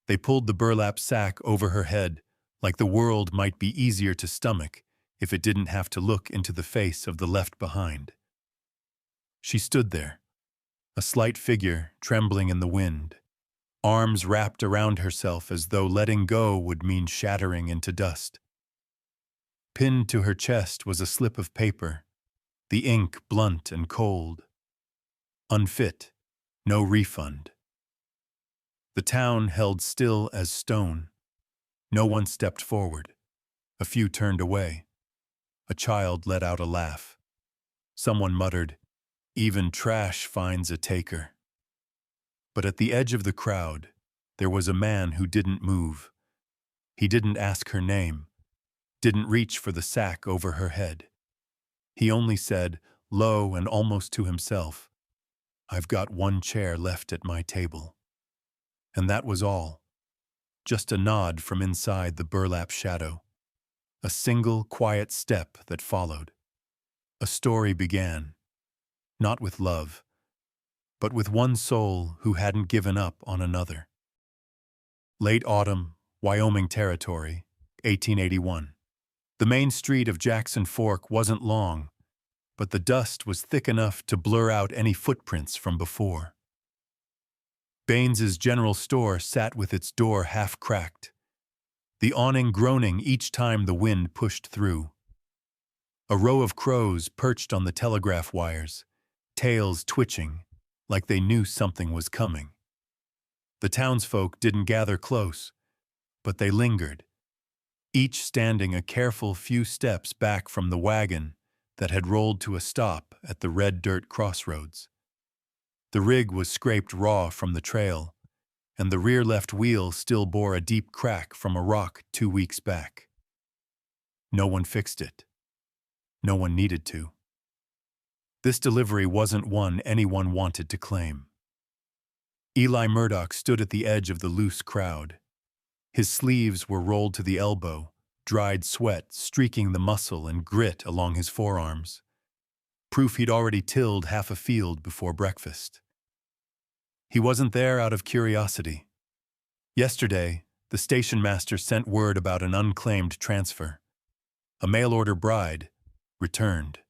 They pulled the burlap sack over her head, like the world might be easier to stomach if it didn't have to look into the face of the left behind. She stood there, a slight figure trembling in the wind, arms wrapped around herself as though letting go would mean shattering into dust. Pinned to her chest was a slip of paper, the ink blunt and cold. Unfit, no refund. The town held still as stone. No one stepped forward. A few turned away. A child let out a laugh. Someone muttered, "Even trash finds a taker." But at the edge of the crowd, there was a man who didn't move. He didn't ask her name, didn't reach for the sack over her head. He only said, low and almost to himself, "I've got one chair left at my table." And that was all. Just a nod from inside the burlap shadow. A single quiet step that followed. A story began, not with love, but with one soul who hadn't given up on another. Late autumn, Wyoming Territory, 1881. The main street of Jackson Fork wasn't long, but the dust was thick enough to blur out any footprints from before. Baines's general store sat with its door half cracked, the awning groaning each time the wind pushed through. A row of crows perched on the telegraph wires, tails twitching, like they knew something was coming. The townsfolk didn't gather close, but they lingered, each standing a careful few steps back from the wagon that had rolled to a stop at the red dirt crossroads. The rig was scraped raw from the trail, and the rear left wheel still bore a deep crack from a rock 2 weeks back. No one fixed it. No one needed to. This delivery wasn't one anyone wanted to claim. Eli Murdoch stood at the edge of the loose crowd. His sleeves were rolled to the elbow, dried sweat streaking the muscle and grit along his forearms. Proof he'd already tilled half a field before breakfast. He wasn't there out of curiosity. Yesterday, the station master sent word about an unclaimed transfer. A mail-order bride, returned.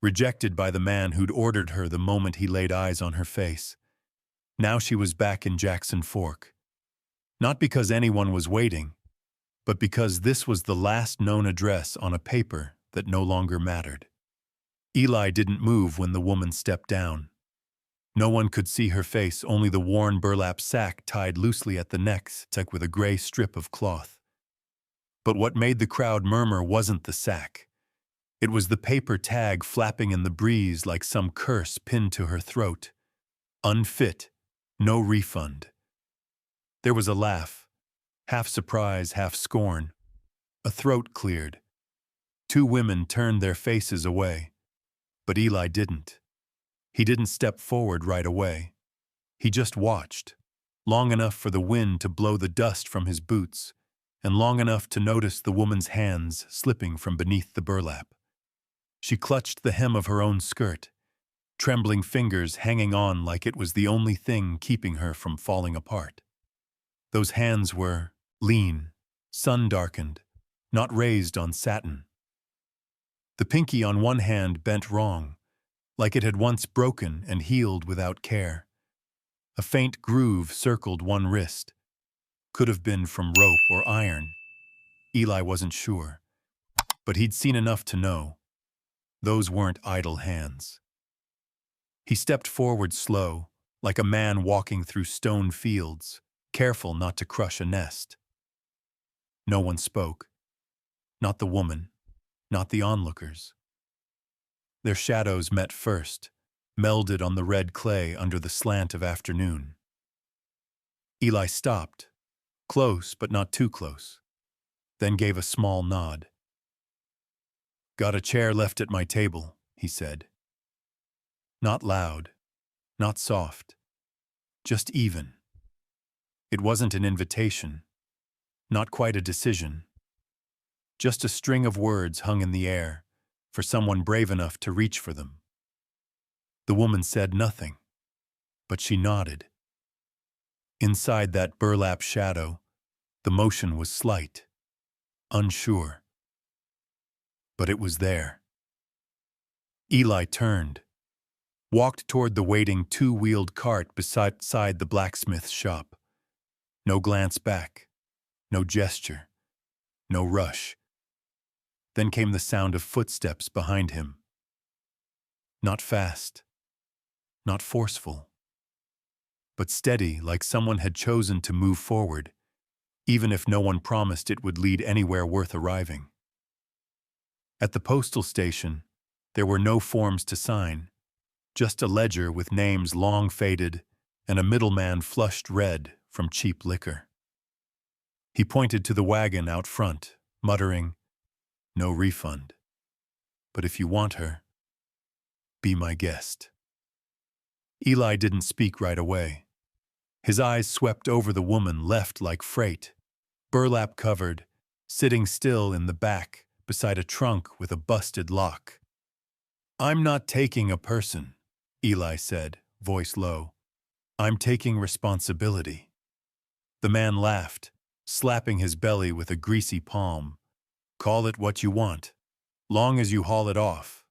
Rejected by the man who'd ordered her the moment he laid eyes on her face. Now she was back in Jackson Fork. Not because anyone was waiting, but because this was the last known address on a paper that no longer mattered. Eli didn't move when the woman stepped down. No one could see her face, only the worn burlap sack tied loosely at the neck, stuck with a gray strip of cloth. But what made the crowd murmur wasn't the sack. It was the paper tag flapping in the breeze like some curse pinned to her throat. Unfit, no refund. There was a laugh, half surprise, half scorn. A throat cleared. 2 women turned their faces away. But Eli didn't. He didn't step forward right away. He just watched, long enough for the wind to blow the dust from his boots, and long enough to notice the woman's hands slipping from beneath the burlap. She clutched the hem of her own skirt, trembling fingers hanging on like it was the only thing keeping her from falling apart. Those hands were lean, sun-darkened, not raised on satin. The pinky on one hand bent wrong, like it had once broken and healed without care. A faint groove circled one wrist. Could have been from rope or iron. Eli wasn't sure, but he'd seen enough to know. Those weren't idle hands. He stepped forward slow, like a man walking through stone fields, careful not to crush a nest. No one spoke. Not the woman, not the onlookers. Their shadows met first, melded on the red clay under the slant of afternoon. Eli stopped, close but not too close, then gave a small nod. "Got a chair left at my table," he said. Not loud, not soft, just even. It wasn't an invitation, not quite a decision. Just a string of words hung in the air, for someone brave enough to reach for them. The woman said nothing, but she nodded. Inside that burlap shadow, the motion was slight, unsure, but it was there. Eli turned, walked toward the waiting two-wheeled cart beside the blacksmith's shop. No glance back, no gesture, no rush. Then came the sound of footsteps behind him. Not fast, not forceful, but steady, like someone had chosen to move forward, even if no one promised it would lead anywhere worth arriving. At the postal station, there were no forms to sign, just a ledger with names long faded and a middleman flushed red from cheap liquor. He pointed to the wagon out front, muttering, "No refund. But if you want her, be my guest." Eli didn't speak right away. His eyes swept over the woman left like freight, burlap covered, sitting still in the back beside a trunk with a busted lock. "I'm not taking a person," Eli said, voice low. "I'm taking responsibility." The man laughed, slapping his belly with a greasy palm. "Call it what you want, long as you haul it off."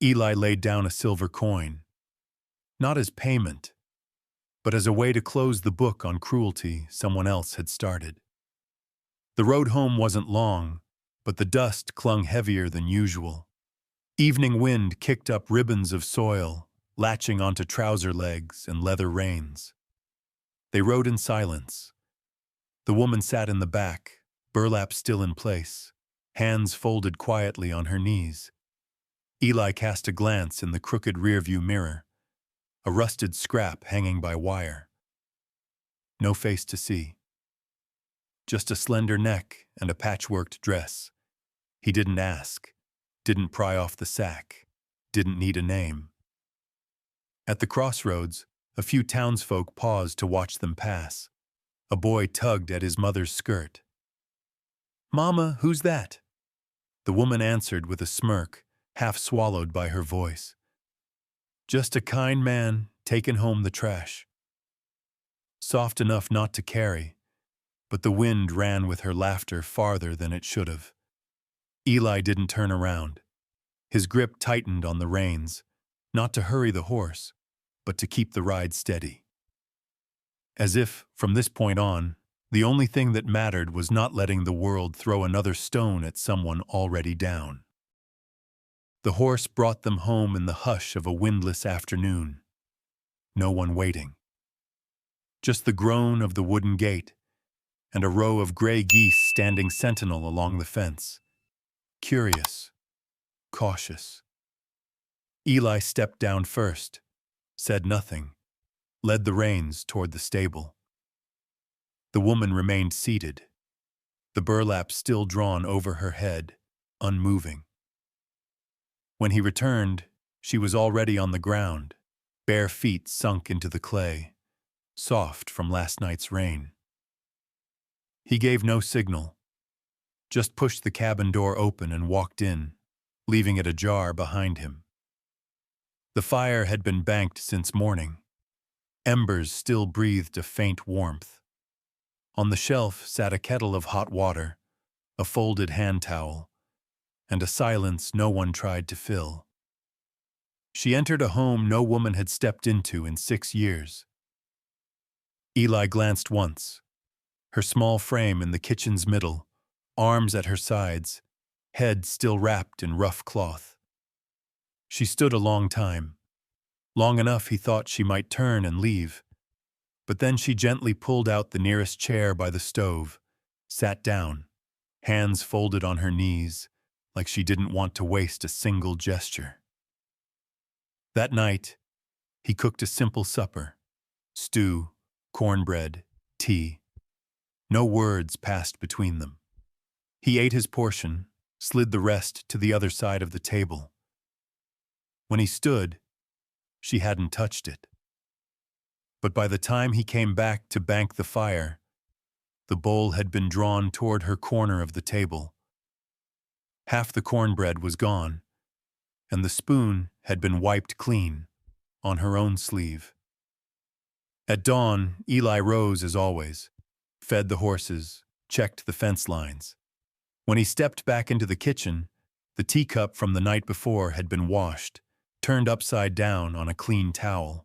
Eli laid down a silver coin, not as payment, but as a way to close the book on cruelty someone else had started. The road home wasn't long, but the dust clung heavier than usual. Evening wind kicked up ribbons of soil, latching onto trouser legs and leather reins. They rode in silence. The woman sat in the back, burlap still in place, hands folded quietly on her knees. Eli cast a glance in the crooked rearview mirror, a rusted scrap hanging by wire. No face to see. Just a slender neck and a patchworked dress. He didn't ask, didn't pry off the sack, didn't need a name. At the crossroads, a few townsfolk paused to watch them pass. A boy tugged at his mother's skirt. "Mama, who's that?" The woman answered with a smirk, half swallowed by her voice. "Just a kind man taking home the trash." Soft enough not to carry, but the wind ran with her laughter farther than it should have. Eli didn't turn around. His grip tightened on the reins, not to hurry the horse, but to keep the ride steady. As if, from this point on, the only thing that mattered was not letting the world throw another stone at someone already down. The horse brought them home in the hush of a windless afternoon. No one waiting. Just the groan of the wooden gate and a row of gray geese standing sentinel along the fence. Curious, cautious. Eli stepped down first, said nothing, led the reins toward the stable. The woman remained seated, the burlap still drawn over her head, unmoving. When he returned, she was already on the ground, bare feet sunk into the clay, soft from last night's rain. He gave no signal, just pushed the cabin door open and walked in, leaving it ajar behind him. The fire had been banked since morning. Embers still breathed a faint warmth. On the shelf sat a kettle of hot water, a folded hand towel, and a silence no one tried to fill. She entered a home no woman had stepped into in 6 years. Eli glanced once, her small frame in the kitchen's middle, arms at her sides, head still wrapped in rough cloth. She stood a long time, long enough he thought she might turn and leave, but then she gently pulled out the nearest chair by the stove, sat down, hands folded on her knees, like she didn't want to waste a single gesture. That night, he cooked a simple supper: stew, cornbread, tea. No words passed between them. He ate his portion, slid the rest to the other side of the table. When he stood, she hadn't touched it. But by the time he came back to bank the fire, the bowl had been drawn toward her corner of the table. Half the cornbread was gone, and the spoon had been wiped clean on her own sleeve. At dawn, Eli rose as always, fed the horses, checked the fence lines. When he stepped back into the kitchen, the teacup from the night before had been washed, turned upside down on a clean towel.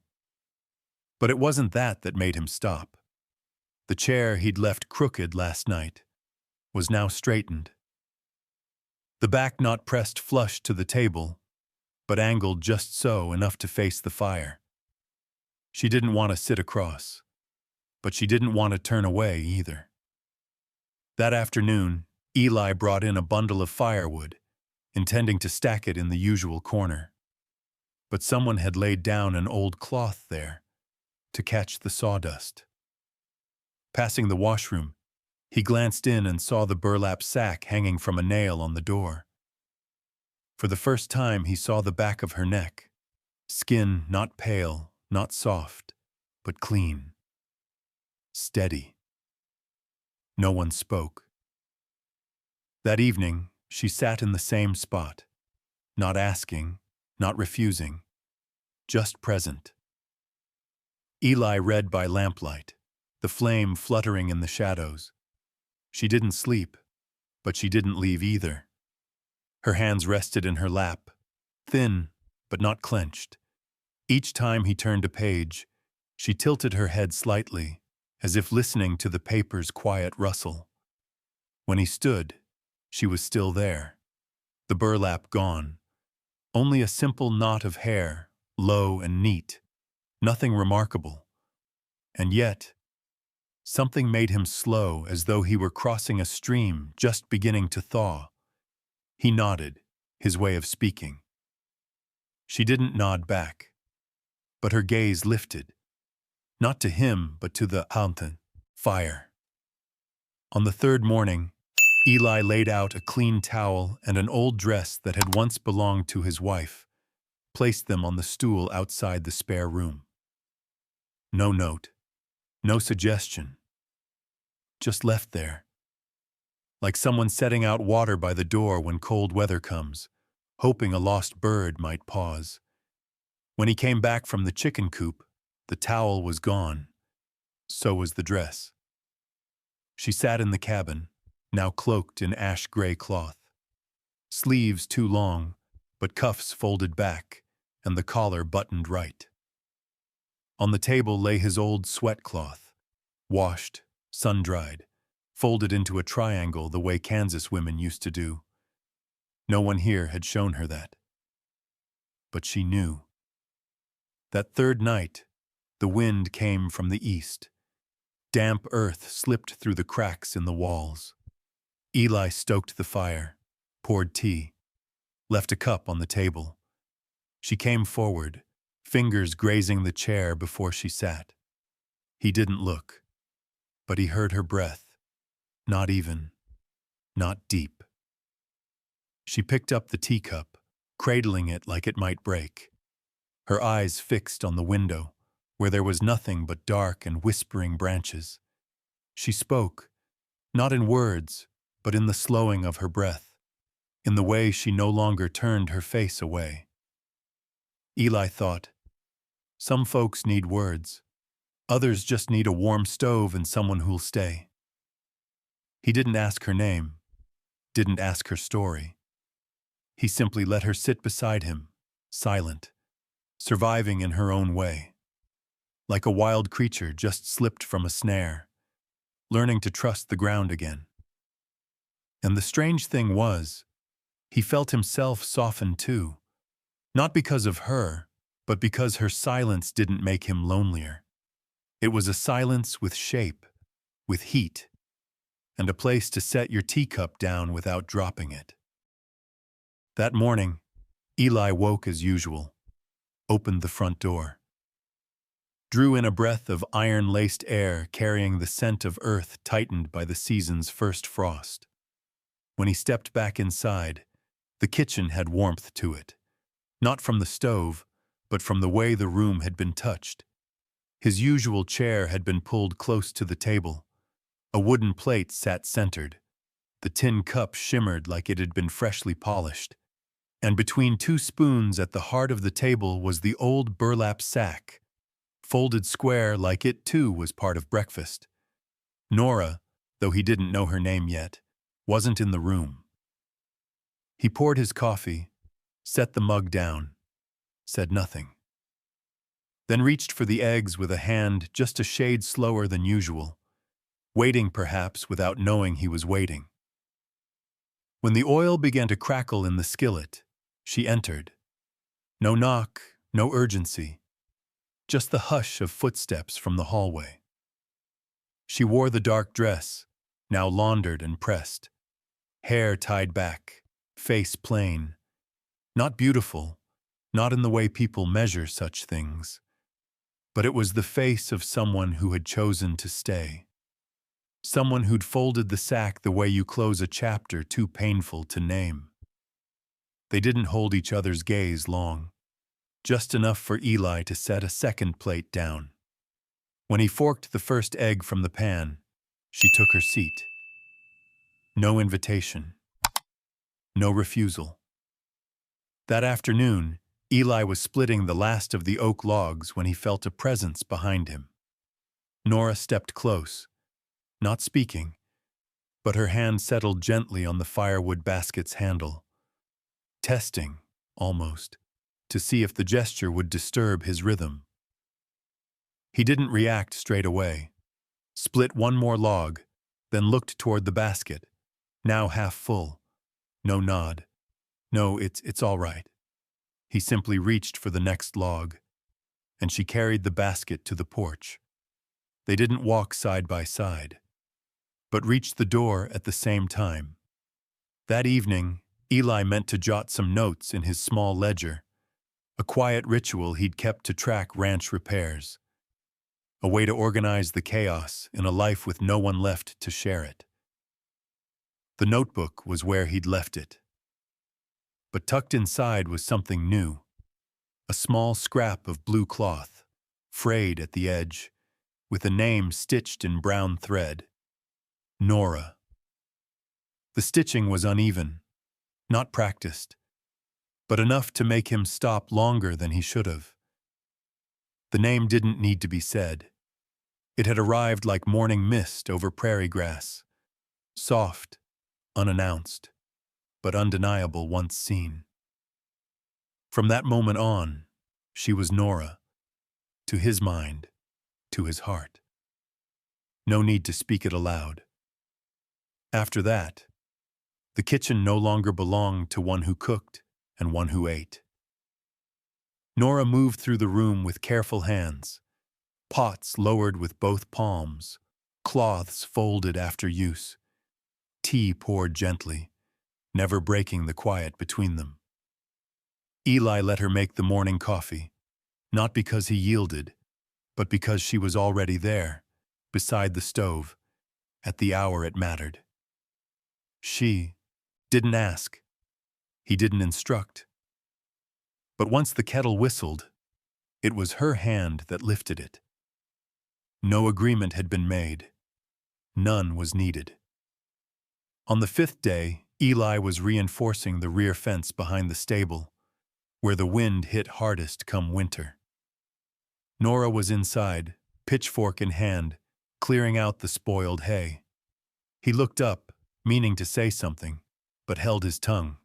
But it wasn't that made him stop. The chair he'd left crooked last night was now straightened. The back not pressed flush to the table, but angled just so enough to face the fire. She didn't want to sit across, but she didn't want to turn away either. That afternoon, Eli brought in a bundle of firewood, intending to stack it in the usual corner. But someone had laid down an old cloth there to catch the sawdust. Passing the washroom, he glanced in and saw the burlap sack hanging from a nail on the door. For the first time, he saw the back of her neck, skin not pale, not soft, but clean, steady. No one spoke. That evening, she sat in the same spot, not asking, not refusing, just present. Eli read by lamplight, the flame fluttering in the shadows. She didn't sleep, but she didn't leave either. Her hands rested in her lap, thin but not clenched. Each time he turned a page, she tilted her head slightly, as if listening to the paper's quiet rustle. When he stood, she was still there, the burlap gone, only a simple knot of hair, low and neat, nothing remarkable. And yet, something made him slow, as though he were crossing a stream just beginning to thaw. He nodded, his way of speaking. She didn't nod back, but her gaze lifted, not to him but to the fountain, fire. On the third morning, Eli laid out a clean towel and an old dress that had once belonged to his wife, placed them on the stool outside the spare room. No note, no suggestion, just left there, like someone setting out water by the door when cold weather comes, hoping a lost bird might pause. When he came back from the chicken coop, the towel was gone. So was the dress. She sat in the cabin, now cloaked in ash-gray cloth. Sleeves too long, but cuffs folded back, and the collar buttoned right. On the table lay his old sweat cloth, washed, sun-dried, folded into a triangle the way Kansas women used to do. No one here had shown her that. But she knew. That third night, the wind came from the east. Damp earth slipped through the cracks in the walls. Eli stoked the fire, poured tea, left a cup on the table. She came forward, fingers grazing the chair before she sat. He didn't look, but he heard her breath, not even, not deep. She picked up the teacup, cradling it like it might break, her eyes fixed on the window, where there was nothing but dark and whispering branches. She spoke, not in words, but in the slowing of her breath, in the way she no longer turned her face away. Eli thought, some folks need words. Others just need a warm stove and someone who'll stay. He didn't ask her name, didn't ask her story. He simply let her sit beside him, silent, surviving in her own way. Like a wild creature just slipped from a snare, learning to trust the ground again. And the strange thing was, he felt himself soften too, not because of her, but because her silence didn't make him lonelier. It was a silence with shape, with heat, and a place to set your teacup down without dropping it. That morning, Eli woke as usual, opened the front door, drew in a breath of iron-laced air carrying the scent of earth tightened by the season's first frost. When he stepped back inside, the kitchen had warmth to it, not from the stove, but from the way the room had been touched. His usual chair had been pulled close to the table. A wooden plate sat centered. The tin cup shimmered like it had been freshly polished. And between two spoons at the heart of the table was the old burlap sack, folded square like it too was part of breakfast. Nora, though he didn't know her name yet, wasn't in the room. He poured his coffee, set the mug down, said nothing. Then reached for the eggs with a hand just a shade slower than usual, waiting perhaps without knowing he was waiting. When the oil began to crackle in the skillet, she entered. No knock, no urgency, just the hush of footsteps from the hallway. She wore the dark dress, now laundered and pressed, hair tied back, face plain. Not beautiful, not in the way people measure such things, but it was the face of someone who had chosen to stay. Someone who'd folded the sack the way you close a chapter too painful to name. They didn't hold each other's gaze long, just enough for Eli to set a second plate down. When he forked the first egg from the pan, she took her seat. No invitation. No refusal. That afternoon, Eli was splitting the last of the oak logs when he felt a presence behind him. Nora stepped close, not speaking, but her hand settled gently on the firewood basket's handle, testing, almost, to see if the gesture would disturb his rhythm. He didn't react straight away, split one more log, then looked toward the basket, now half full. No nod. No, it's all right. He simply reached for the next log, and she carried the basket to the porch. They didn't walk side by side, but reached the door at the same time. That evening, Eli meant to jot some notes in his small ledger, a quiet ritual he'd kept to track ranch repairs, a way to organize the chaos in a life with no one left to share it. The notebook was where he'd left it. But tucked inside was something new, a small scrap of blue cloth, frayed at the edge, with a name stitched in brown thread. Nora. The stitching was uneven, not practiced, but enough to make him stop longer than he should have. The name didn't need to be said. It had arrived like morning mist over prairie grass, soft, unannounced, but undeniable once seen. From that moment on, she was Nora, to his mind, to his heart. No need to speak it aloud. After that, the kitchen no longer belonged to one who cooked and one who ate. Nora moved through the room with careful hands, pots lowered with both palms, cloths folded after use, tea poured gently, never breaking the quiet between them. Eli let her make the morning coffee, not because he yielded, but because she was already there, beside the stove, at the hour it mattered. She didn't ask. He didn't instruct. But once the kettle whistled, it was her hand that lifted it. No agreement had been made. None was needed. On the fifth day, Eli was reinforcing the rear fence behind the stable, where the wind hit hardest come winter. Nora was inside, pitchfork in hand, clearing out the spoiled hay. He looked up, meaning to say something, but held his tongue.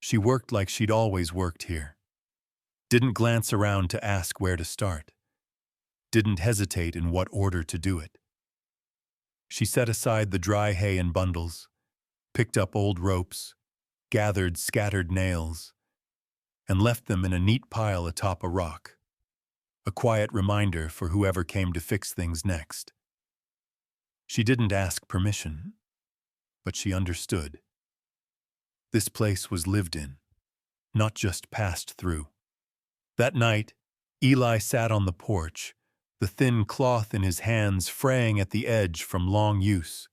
She worked like she'd always worked here. Didn't glance around to ask where to start. Didn't hesitate in what order to do it. She set aside the dry hay in bundles, picked up old ropes, gathered scattered nails, and left them in a neat pile atop a rock, a quiet reminder for whoever came to fix things next. She didn't ask permission, but she understood. This place was lived in, not just passed through. That night, Eli sat on the porch, the thin cloth in his hands fraying at the edge from long use.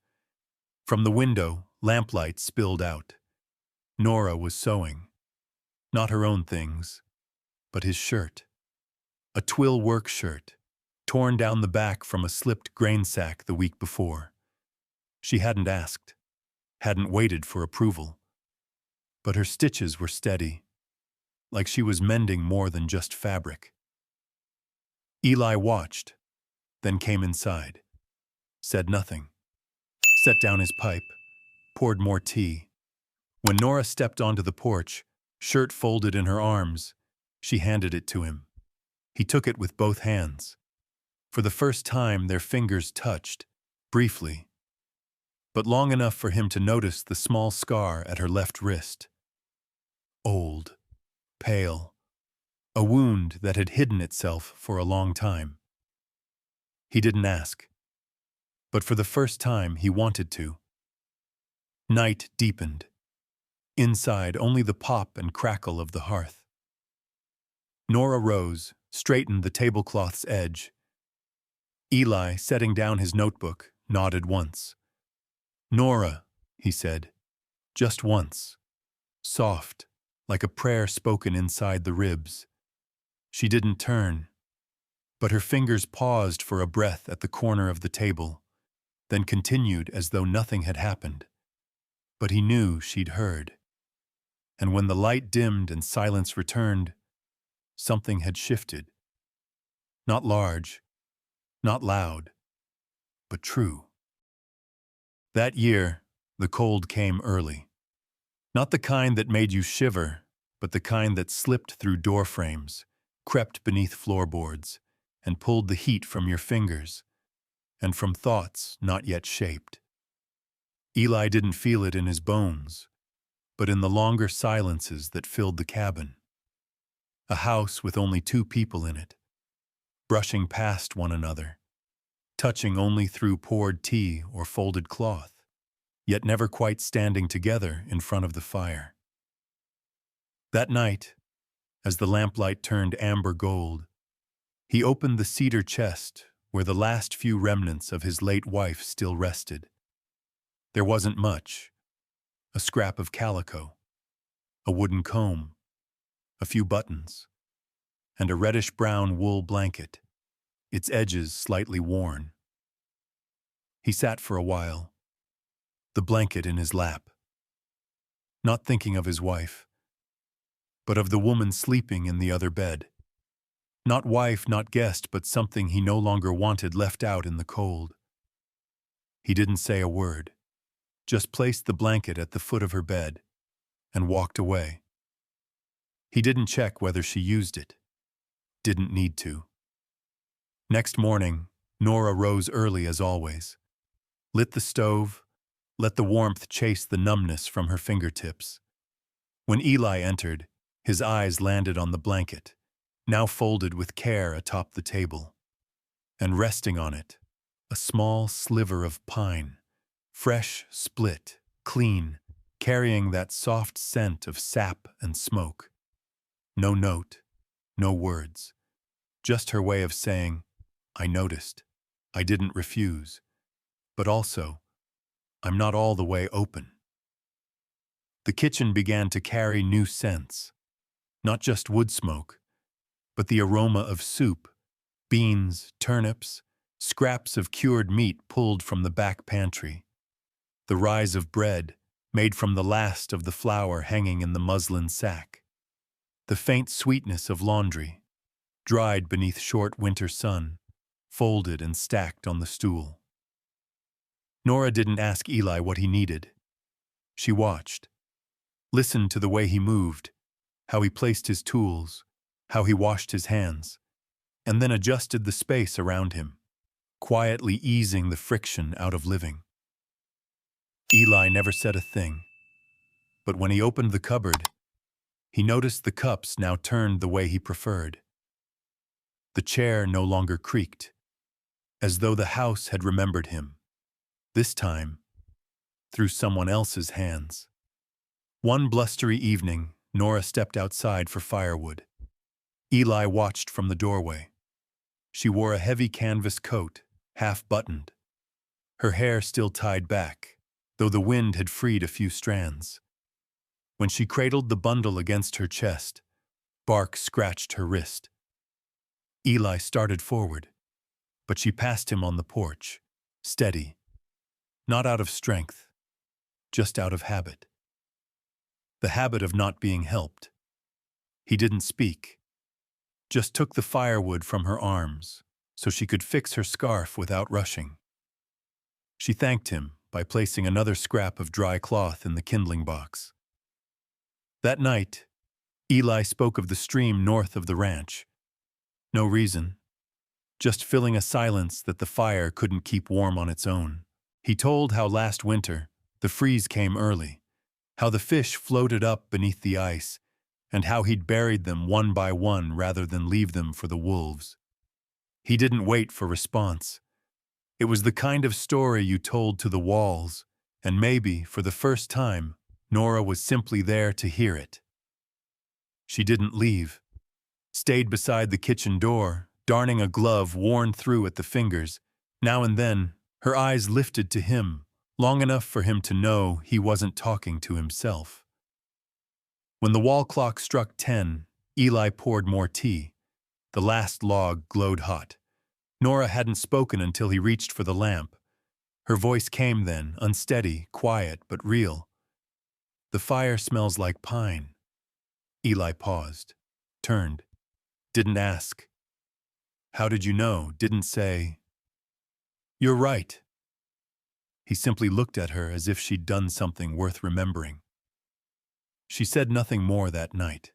From the window, lamplight spilled out. Nora was sewing. Not her own things, but his shirt. A twill work shirt, torn down the back from a slipped grain sack the week before. She hadn't asked, hadn't waited for approval. But her stitches were steady, like she was mending more than just fabric. Eli watched, then came inside, said nothing, set down his pipe, poured more tea. When Nora stepped onto the porch, shirt folded in her arms, she handed it to him. He took it with both hands. For the first time, their fingers touched, briefly, but long enough for him to notice the small scar at her left wrist. Old, pale, a wound that had hidden itself for a long time. He didn't ask, but for the first time he wanted to. Night deepened. Inside, only the pop and crackle of the hearth. Nora rose, straightened the tablecloth's edge. Eli, setting down his notebook, nodded once. "Nora," he said, "just once." Soft, like a prayer spoken inside the ribs. She didn't turn, but her fingers paused for a breath at the corner of the table, then continued as though nothing had happened. But he knew she'd heard. And when the light dimmed and silence returned, something had shifted. Not large, not loud, but true. That year, the cold came early. Not the kind that made you shiver, but the kind that slipped through door frames, crept beneath floorboards, and pulled the heat from your fingers, and from thoughts not yet shaped. Eli didn't feel it in his bones, but in the longer silences that filled the cabin. A house with only two people in it, brushing past one another, touching only through poured tea or folded cloth, yet never quite standing together in front of the fire. That night, as the lamplight turned amber gold, he opened the cedar chest where the last few remnants of his late wife still rested. There wasn't much. A scrap of calico, a wooden comb, a few buttons, and a reddish-brown wool blanket, its edges slightly worn. He sat for a while, the blanket in his lap, not thinking of his wife, but of the woman sleeping in the other bed. Not wife, not guest, but something he no longer wanted left out in the cold. He didn't say a word, just placed the blanket at the foot of her bed and walked away. He didn't check whether she used it. Didn't need to. Next morning, Nora rose early as always, lit the stove, let the warmth chase the numbness from her fingertips. When Eli entered, his eyes landed on the blanket, now folded with care atop the table, and resting on it, a small sliver of pine, fresh, split, clean, carrying that soft scent of sap and smoke. No note, no words, just her way of saying, "I noticed, I didn't refuse, but also, I'm not all the way open." The kitchen began to carry new scents, not just wood smoke, but the aroma of soup, beans, turnips, scraps of cured meat pulled from the back pantry, the rise of bread made from the last of the flour hanging in the muslin sack, the faint sweetness of laundry, dried beneath short winter sun, folded and stacked on the stool. Nora didn't ask Eli what he needed. She watched, listened to the way he moved, how he placed his tools, how he washed his hands, and then adjusted the space around him, quietly easing the friction out of living. Eli never said a thing, but when he opened the cupboard, he noticed the cups now turned the way he preferred. The chair no longer creaked, as though the house had remembered him, this time through someone else's hands. One blustery evening, Nora stepped outside for firewood. Eli watched from the doorway. She wore a heavy canvas coat, half-buttoned, her hair still tied back, though the wind had freed a few strands. When she cradled the bundle against her chest, bark scratched her wrist. Eli started forward, but she passed him on the porch, steady, not out of strength, just out of habit. The habit of not being helped. He didn't speak, just took the firewood from her arms so she could fix her scarf without rushing. She thanked him by placing another scrap of dry cloth in the kindling box. That night, Eli spoke of the stream north of the ranch. No reason, just filling a silence that the fire couldn't keep warm on its own. He told how last winter the freeze came early, how the fish floated up beneath the ice, and how he'd buried them one by one rather than leave them for the wolves. He didn't wait for response. It was the kind of story you told to the walls, and maybe, for the first time, Nora was simply there to hear it. She didn't leave, stayed beside the kitchen door, darning a glove worn through at the fingers. Now and then, her eyes lifted to him, long enough for him to know he wasn't talking to himself. When the wall clock struck 10, Eli poured more tea. The last log glowed hot. Nora hadn't spoken until he reached for the lamp. Her voice came then, unsteady, quiet, but real. "The fire smells like pine." Eli paused, turned, didn't ask. "How did you know?" Didn't say, "You're right." He simply looked at her as if she'd done something worth remembering. She said nothing more that night.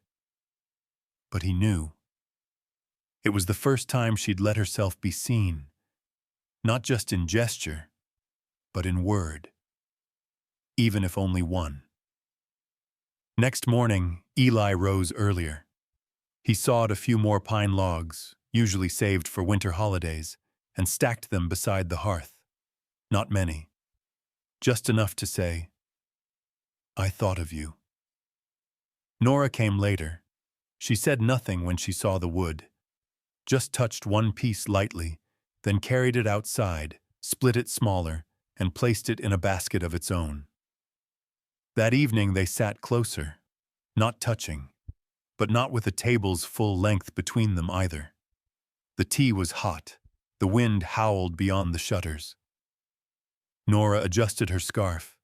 But he knew. It was the first time she'd let herself be seen, not just in gesture, but in word, even if only one. Next morning, Eli rose earlier. He sawed a few more pine logs, usually saved for winter holidays, and stacked them beside the hearth. Not many. Just enough to say, "I thought of you." Nora came later. She said nothing when she saw the wood, just touched one piece lightly, then carried it outside, split it smaller, and placed it in a basket of its own. That evening they sat closer, not touching, but not with a table's full length between them either. The tea was hot. The wind howled beyond the shutters. Nora adjusted her scarf.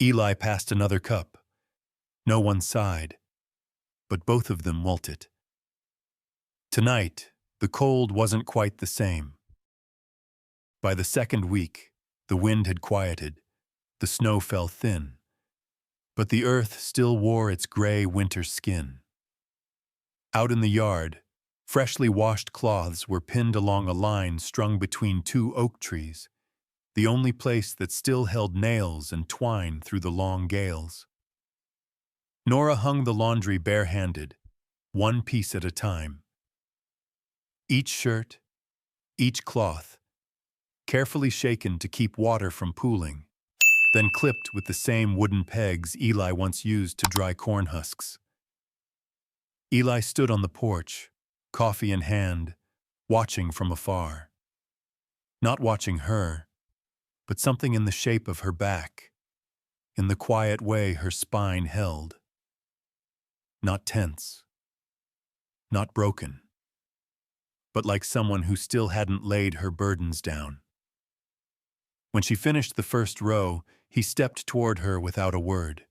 Eli passed another cup. No one sighed, but both of them wilted. Tonight, the cold wasn't quite the same. By the second week, the wind had quieted, the snow fell thin, but the earth still wore its gray winter skin. Out in the yard, freshly washed cloths were pinned along a line strung between two oak trees, the only place that still held nails and twine through the long gales. Nora hung the laundry barehanded, one piece at a time. Each shirt, each cloth, carefully shaken to keep water from pooling, then clipped with the same wooden pegs Eli once used to dry corn husks. Eli stood on the porch, coffee in hand, watching from afar. Not watching her, but something in the shape of her back, in the quiet way her spine held. Not tense, not broken, but like someone who still hadn't laid her burdens down. When she finished the first row, he stepped toward her without a word,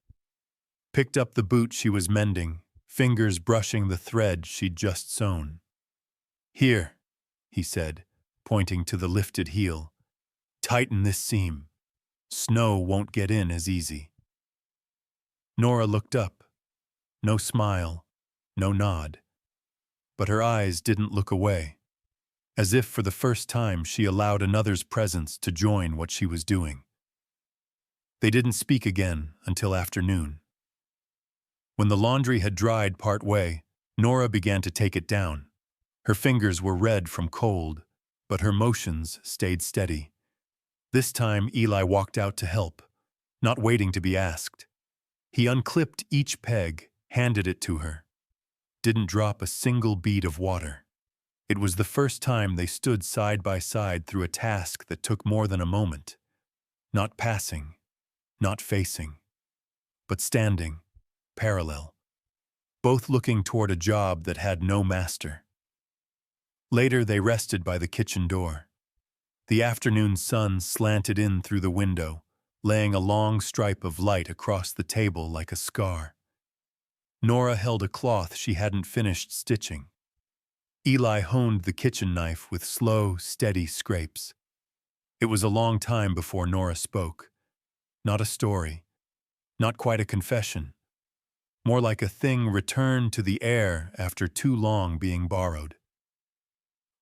picked up the boot she was mending, fingers brushing the thread she'd just sewn. "Here," he said, pointing to the lifted heel. "Tighten this seam. Snow won't get in as easy." Nora looked up. No smile, no nod. But her eyes didn't look away, as if for the first time she allowed another's presence to join what she was doing. They didn't speak again until afternoon. When the laundry had dried part way, Nora began to take it down. Her fingers were red from cold, but her motions stayed steady. This time Eli walked out to help, not waiting to be asked. He unclipped each peg, handed it to her. Didn't drop a single bead of water. It was the first time they stood side by side through a task that took more than a moment. Not passing, not facing, but standing, parallel, both looking toward a job that had no master. Later they rested by the kitchen door. The afternoon sun slanted in through the window, laying a long stripe of light across the table like a scar. Nora held a cloth she hadn't finished stitching. Eli honed the kitchen knife with slow, steady scrapes. It was a long time before Nora spoke. Not a story, not quite a confession, more like a thing returned to the air after too long being borrowed.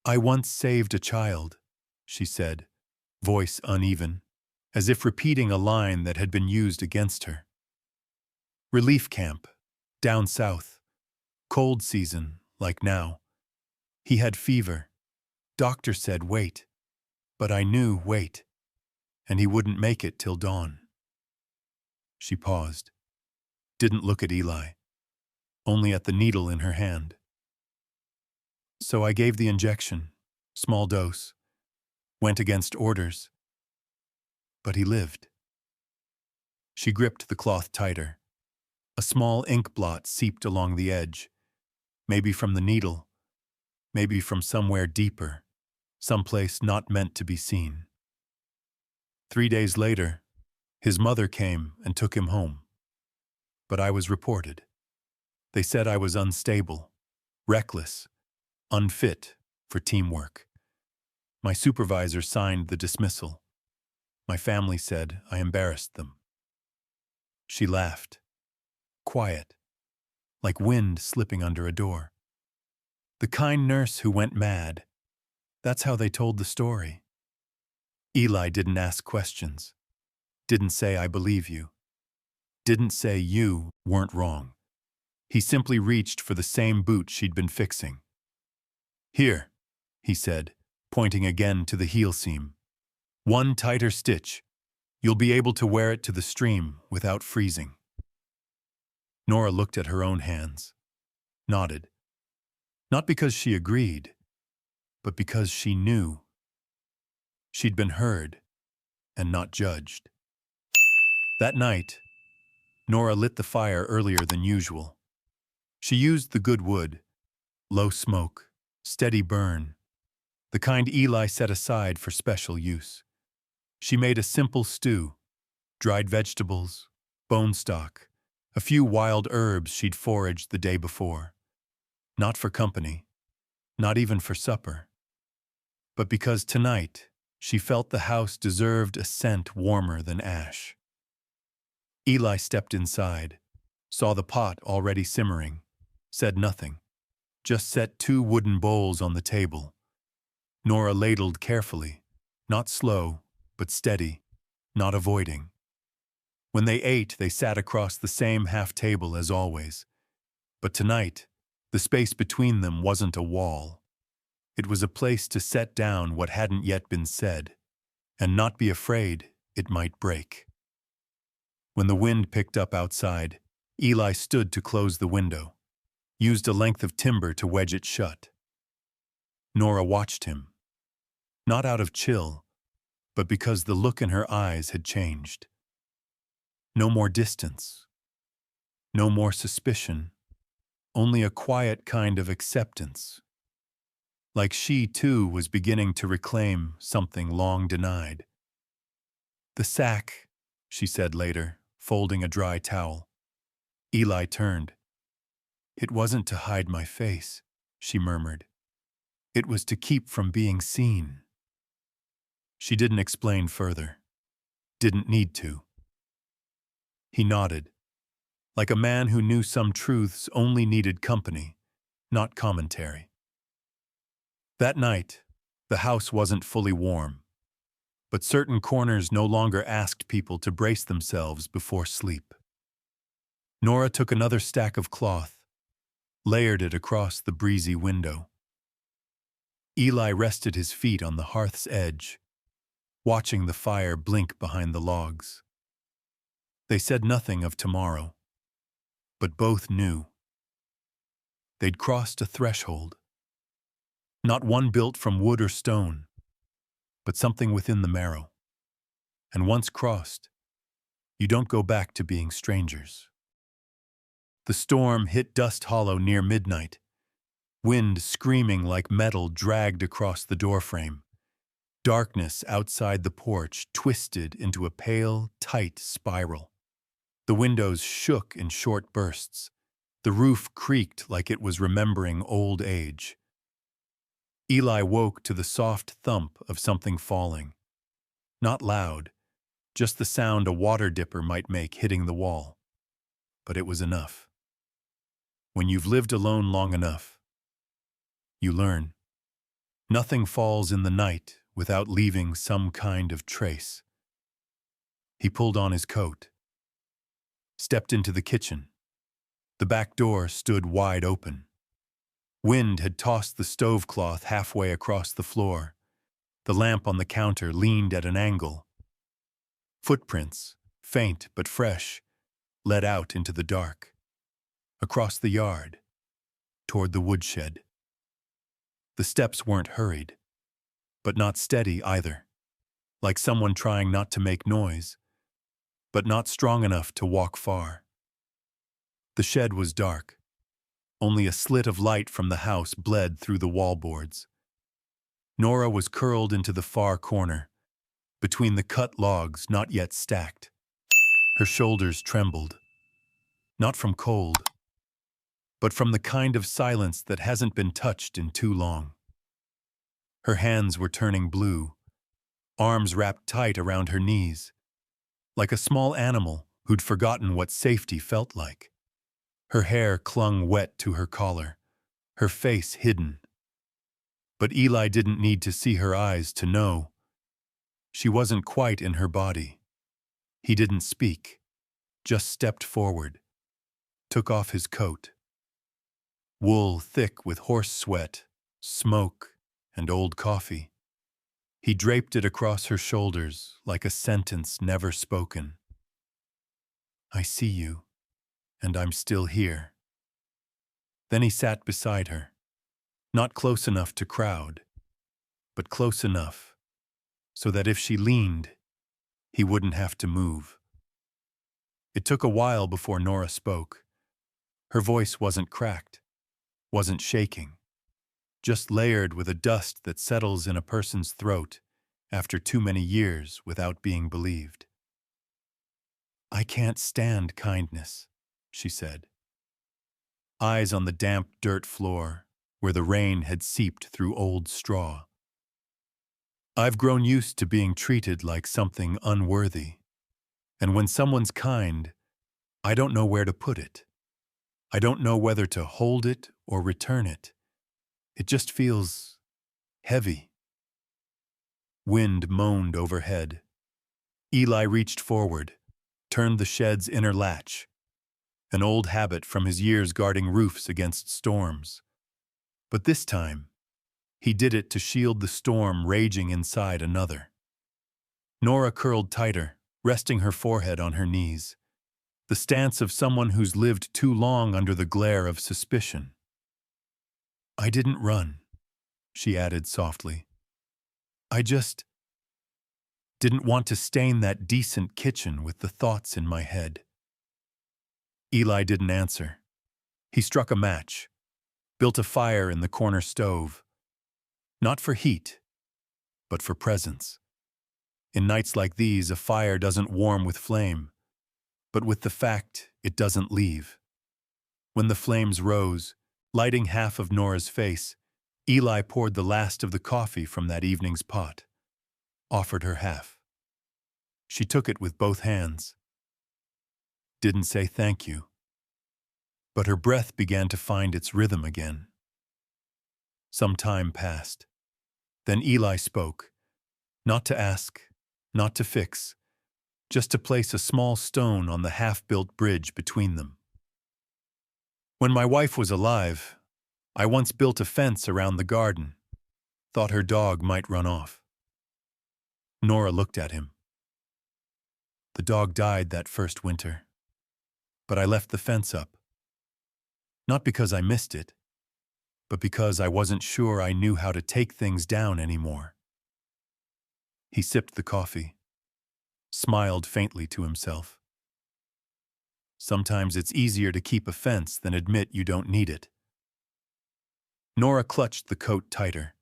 "I once saved a child," she said, voice uneven, as if repeating a line that had been used against her. "Relief camp, down south, cold season, like now. He had fever. Doctor said wait, but I knew wait, and he wouldn't make it till dawn." She paused, didn't look at Eli, only at the needle in her hand. "So I gave the injection, small dose, went against orders, but he lived." She gripped the cloth tighter. A small ink blot seeped along the edge, maybe from the needle, maybe from somewhere deeper, someplace not meant to be seen. 3 days later, his mother came and took him home. But I was reported. They said I was unstable, reckless, unfit for teamwork. My supervisor signed the dismissal. My family said I embarrassed them. She laughed, quiet, like wind slipping under a door. The kind nurse who went mad. That's how they told the story. Eli didn't ask questions. Didn't say I believe you. Didn't say you weren't wrong. He simply reached for the same boot she'd been fixing. "Here," he said, pointing again to the heel seam. "One tighter stitch. You'll be able to wear it to the stream without freezing." Nora looked at her own hands, nodded. Not because she agreed, but because she knew. She'd been heard and not judged. That night, Nora lit the fire earlier than usual. She used the good wood, low smoke, steady burn, the kind Eli set aside for special use. She made a simple stew, dried vegetables, bone stock, a few wild herbs she'd foraged the day before. Not for company, not even for supper, but because tonight she felt the house deserved a scent warmer than ash. Eli stepped inside, saw the pot already simmering, said nothing, just set 2 wooden bowls on the table. Nora ladled carefully, not slow, but steady, not avoiding. When they ate, they sat across the same half table as always. But tonight, the space between them wasn't a wall. It was a place to set down what hadn't yet been said, and not be afraid it might break. When the wind picked up outside, Eli stood to close the window, used a length of timber to wedge it shut. Nora watched him, not out of chill, but because the look in her eyes had changed. No more distance, no more suspicion, only a quiet kind of acceptance. Like she, too, was beginning to reclaim something long denied. "The sack," she said later, folding a dry towel. Eli turned. "It wasn't to hide my face," she murmured. "It was to keep from being seen." She didn't explain further. Didn't need to. He nodded, like a man who knew some truths only needed company, not commentary. That night, the house wasn't fully warm, but certain corners no longer asked people to brace themselves before sleep. Nora took another stack of cloth, layered it across the breezy window. Eli rested his feet on the hearth's edge, watching the fire blink behind the logs. They said nothing of tomorrow, but both knew. They'd crossed a threshold. Not one built from wood or stone, but something within the marrow. And once crossed, you don't go back to being strangers. The storm hit Dust Hollow near midnight. Wind screaming like metal dragged across the doorframe. Darkness outside the porch twisted into a pale, tight spiral. The windows shook in short bursts. The roof creaked like it was remembering old age. Eli woke to the soft thump of something falling. Not loud, just the sound a water dipper might make hitting the wall. But it was enough. When you've lived alone long enough, you learn. Nothing falls in the night without leaving some kind of trace. He pulled on his coat, stepped into the kitchen. The back door stood wide open. Wind had tossed the stovecloth halfway across the floor. The lamp on the counter leaned at an angle. Footprints, faint but fresh, led out into the dark, across the yard, toward the woodshed. The steps weren't hurried, but not steady either, like someone trying not to make noise, but not strong enough to walk far. The shed was dark. Only a slit of light from the house bled through the wallboards. Nora was curled into the far corner, between the cut logs not yet stacked. Her shoulders trembled, not from cold, but from the kind of silence that hasn't been touched in too long. Her hands were turning blue, arms wrapped tight around her knees, like a small animal who'd forgotten what safety felt like. Her hair clung wet to her collar, her face hidden. But Eli didn't need to see her eyes to know. She wasn't quite in her body. He didn't speak, just stepped forward, took off his coat. Wool thick with horse sweat, smoke, and old coffee. He draped it across her shoulders like a sentence never spoken. I see you, and I'm still here. Then he sat beside her, not close enough to crowd, but close enough so that if she leaned, he wouldn't have to move. It took a while before Nora spoke. Her voice wasn't cracked, wasn't shaking, just layered with a dust that settles in a person's throat after too many years without being believed. I can't stand kindness, she said. Eyes on the damp dirt floor where the rain had seeped through old straw. I've grown used to being treated like something unworthy, and when someone's kind, I don't know where to put it. I don't know whether to hold it or return it. It just feels heavy. Wind moaned overhead. Eli reached forward, turned the shed's inner latch, an old habit from his years guarding roofs against storms. But this time, he did it to shield the storm raging inside another. Nora curled tighter, resting her forehead on her knees, the stance of someone who's lived too long under the glare of suspicion. I didn't run, she added softly. I just didn't want to stain that decent kitchen with the thoughts in my head. Eli didn't answer. He struck a match, built a fire in the corner stove. Not for heat, but for presence. In nights like these, a fire doesn't warm with flame, but with the fact it doesn't leave. When the flames rose, lighting half of Nora's face, Eli poured the last of the coffee from that evening's pot, offered her half. She took it with both hands. Didn't say thank you. But her breath began to find its rhythm again. Some time passed. Then Eli spoke, not to ask, not to fix, just to place a small stone on the half-built bridge between them. When my wife was alive, I once built a fence around the garden, thought her dog might run off. Nora looked at him. The dog died that first winter, but I left the fence up. Not because I missed it, but because I wasn't sure I knew how to take things down anymore. He sipped the coffee, smiled faintly to himself. Sometimes it's easier to keep a fence than admit you don't need it. Nora clutched the coat tighter,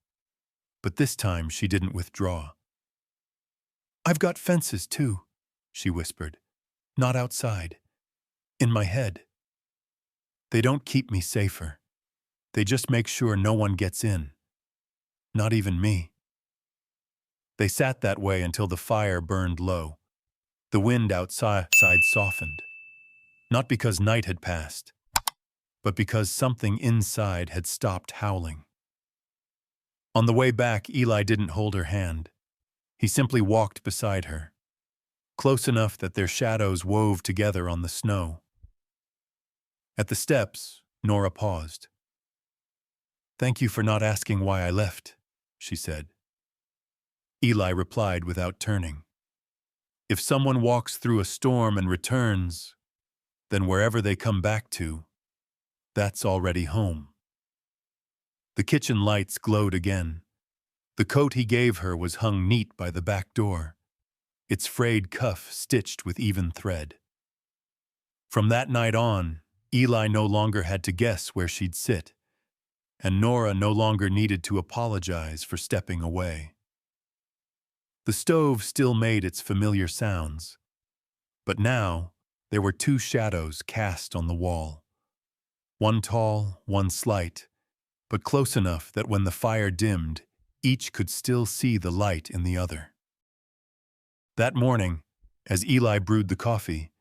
but this time she didn't withdraw. I've got fences too, she whispered. Not outside. In my head. They don't keep me safer. They just make sure no one gets in. Not even me. They sat that way until the fire burned low. The wind outside softened, not because night had passed, but because something inside had stopped howling. On the way back, Eli didn't hold her hand. He simply walked beside her, close enough that their shadows wove together on the snow. At the steps, Nora paused. "Thank you for not asking why I left," she said. Eli replied without turning. "If someone walks through a storm and returns, then wherever they come back to, that's already home." The kitchen lights glowed again. The coat he gave her was hung neat by the back door, its frayed cuff stitched with even thread. From that night on, Eli no longer had to guess where she'd sit, and Nora no longer needed to apologize for stepping away. The stove still made its familiar sounds, but now there were two shadows cast on the wall. One tall, one slight, but close enough that when the fire dimmed, each could still see the light in the other. That morning, as Eli brewed the coffee,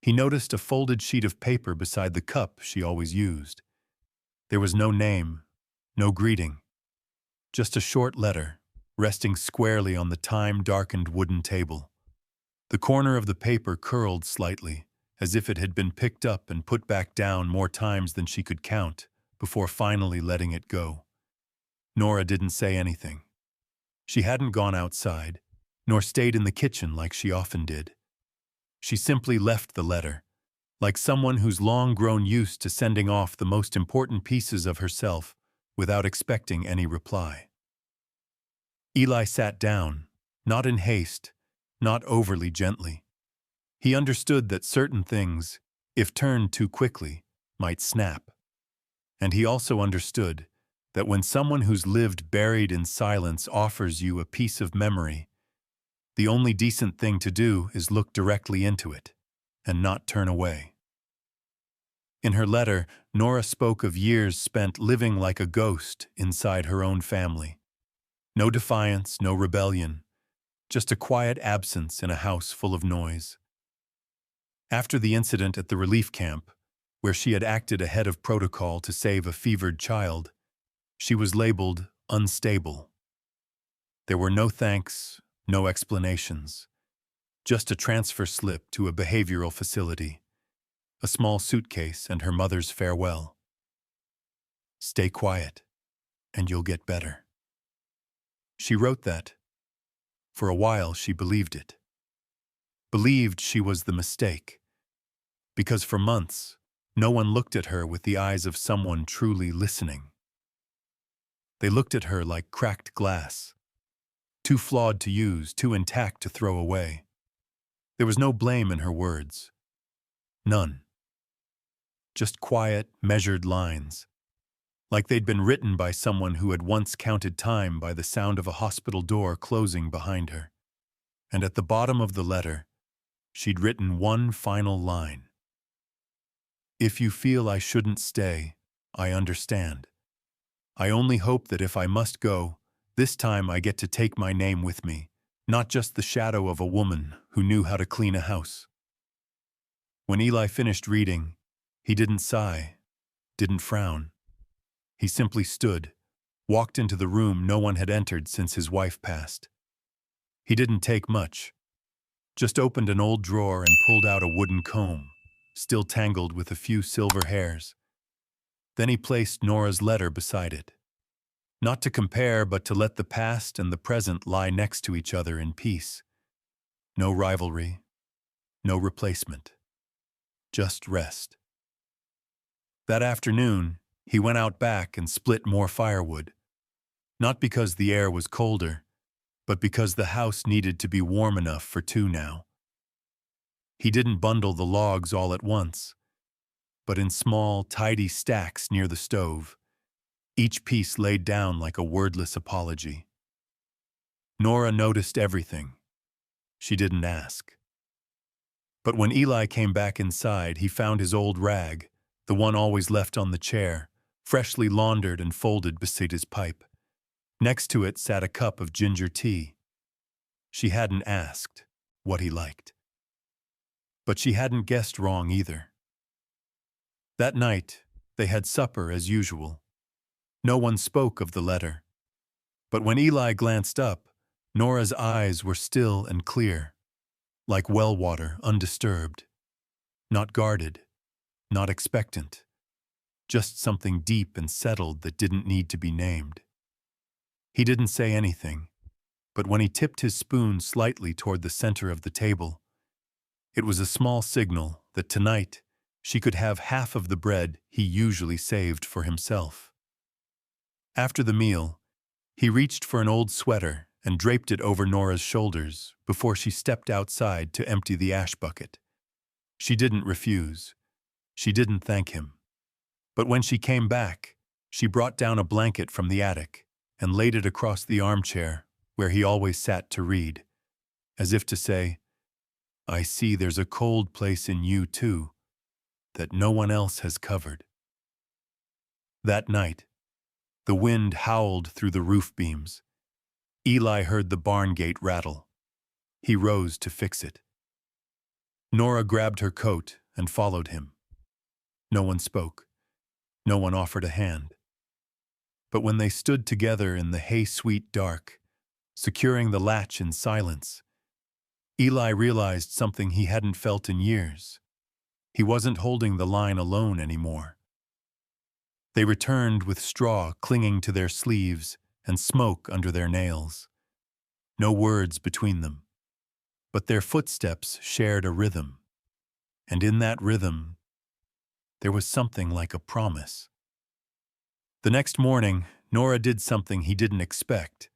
he noticed a folded sheet of paper beside the cup she always used. There was no name, no greeting, just a short letter, resting squarely on the time-darkened wooden table. The corner of the paper curled slightly, as if it had been picked up and put back down more times than she could count, before finally letting it go. Nora didn't say anything. She hadn't gone outside, nor stayed in the kitchen like she often did. She simply left the letter, like someone who's long grown used to sending off the most important pieces of herself without expecting any reply. Eli sat down, not in haste, not overly gently. He understood that certain things, if turned too quickly, might snap. And he also understood that when someone who's lived buried in silence offers you a piece of memory, the only decent thing to do is look directly into it and not turn away. In her letter, Nora spoke of years spent living like a ghost inside her own family. No defiance, no rebellion, just a quiet absence in a house full of noise. After the incident at the relief camp, where she had acted ahead of protocol to save a fevered child, she was labeled unstable. There were no thanks, no explanations, just a transfer slip to a behavioral facility, a small suitcase, and her mother's farewell. "Stay quiet, and you'll get better." She wrote that. For a while, she believed it. Believed she was the mistake. Because for months, no one looked at her with the eyes of someone truly listening. They looked at her like cracked glass, too flawed to use, too intact to throw away. There was no blame in her words. None. Just quiet, measured lines, like they'd been written by someone who had once counted time by the sound of a hospital door closing behind her. And at the bottom of the letter, she'd written one final line. "If you feel I shouldn't stay, I understand. I only hope that if I must go, this time I get to take my name with me, not just the shadow of a woman who knew how to clean a house." When Eli finished reading, he didn't sigh, didn't frown. He simply stood, walked into the room no one had entered since his wife passed. He didn't take much, just opened an old drawer and pulled out a wooden comb, still tangled with a few silver hairs. Then he placed Nora's letter beside it. Not to compare, but to let the past and the present lie next to each other in peace. No rivalry, no replacement. Just rest. That afternoon, he went out back and split more firewood. Not because the air was colder, but because the house needed to be warm enough for two now. He didn't bundle the logs all at once, but in small, tidy stacks near the stove, each piece laid down like a wordless apology. Nora noticed everything. She didn't ask. But when Eli came back inside, he found his old rag, the one always left on the chair, freshly laundered and folded beside his pipe. Next to it sat a cup of ginger tea. She hadn't asked what he liked. But she hadn't guessed wrong either. That night, they had supper as usual. No one spoke of the letter. But when Eli glanced up, Nora's eyes were still and clear, like well water, undisturbed. Not guarded, not expectant. Just something deep and settled that didn't need to be named. He didn't say anything, but when he tipped his spoon slightly toward the center of the table, it was a small signal that tonight she could have half of the bread he usually saved for himself. After the meal, he reached for an old sweater and draped it over Nora's shoulders before she stepped outside to empty the ash bucket. She didn't refuse. She didn't thank him. But when she came back, she brought down a blanket from the attic and laid it across the armchair where he always sat to read, as if to say, "I see there's a cold place in you, too, that no one else has covered." That night, the wind howled through the roof beams. Eli heard the barn gate rattle. He rose to fix it. Nora grabbed her coat and followed him. No one spoke. No one offered a hand. But when they stood together in the hay-sweet dark, securing the latch in silence, Eli realized something he hadn't felt in years. He wasn't holding the line alone anymore. They returned with straw clinging to their sleeves and smoke under their nails. No words between them. But their footsteps shared a rhythm. And in that rhythm, there was something like a promise. The next morning, Nora did something he didn't expect.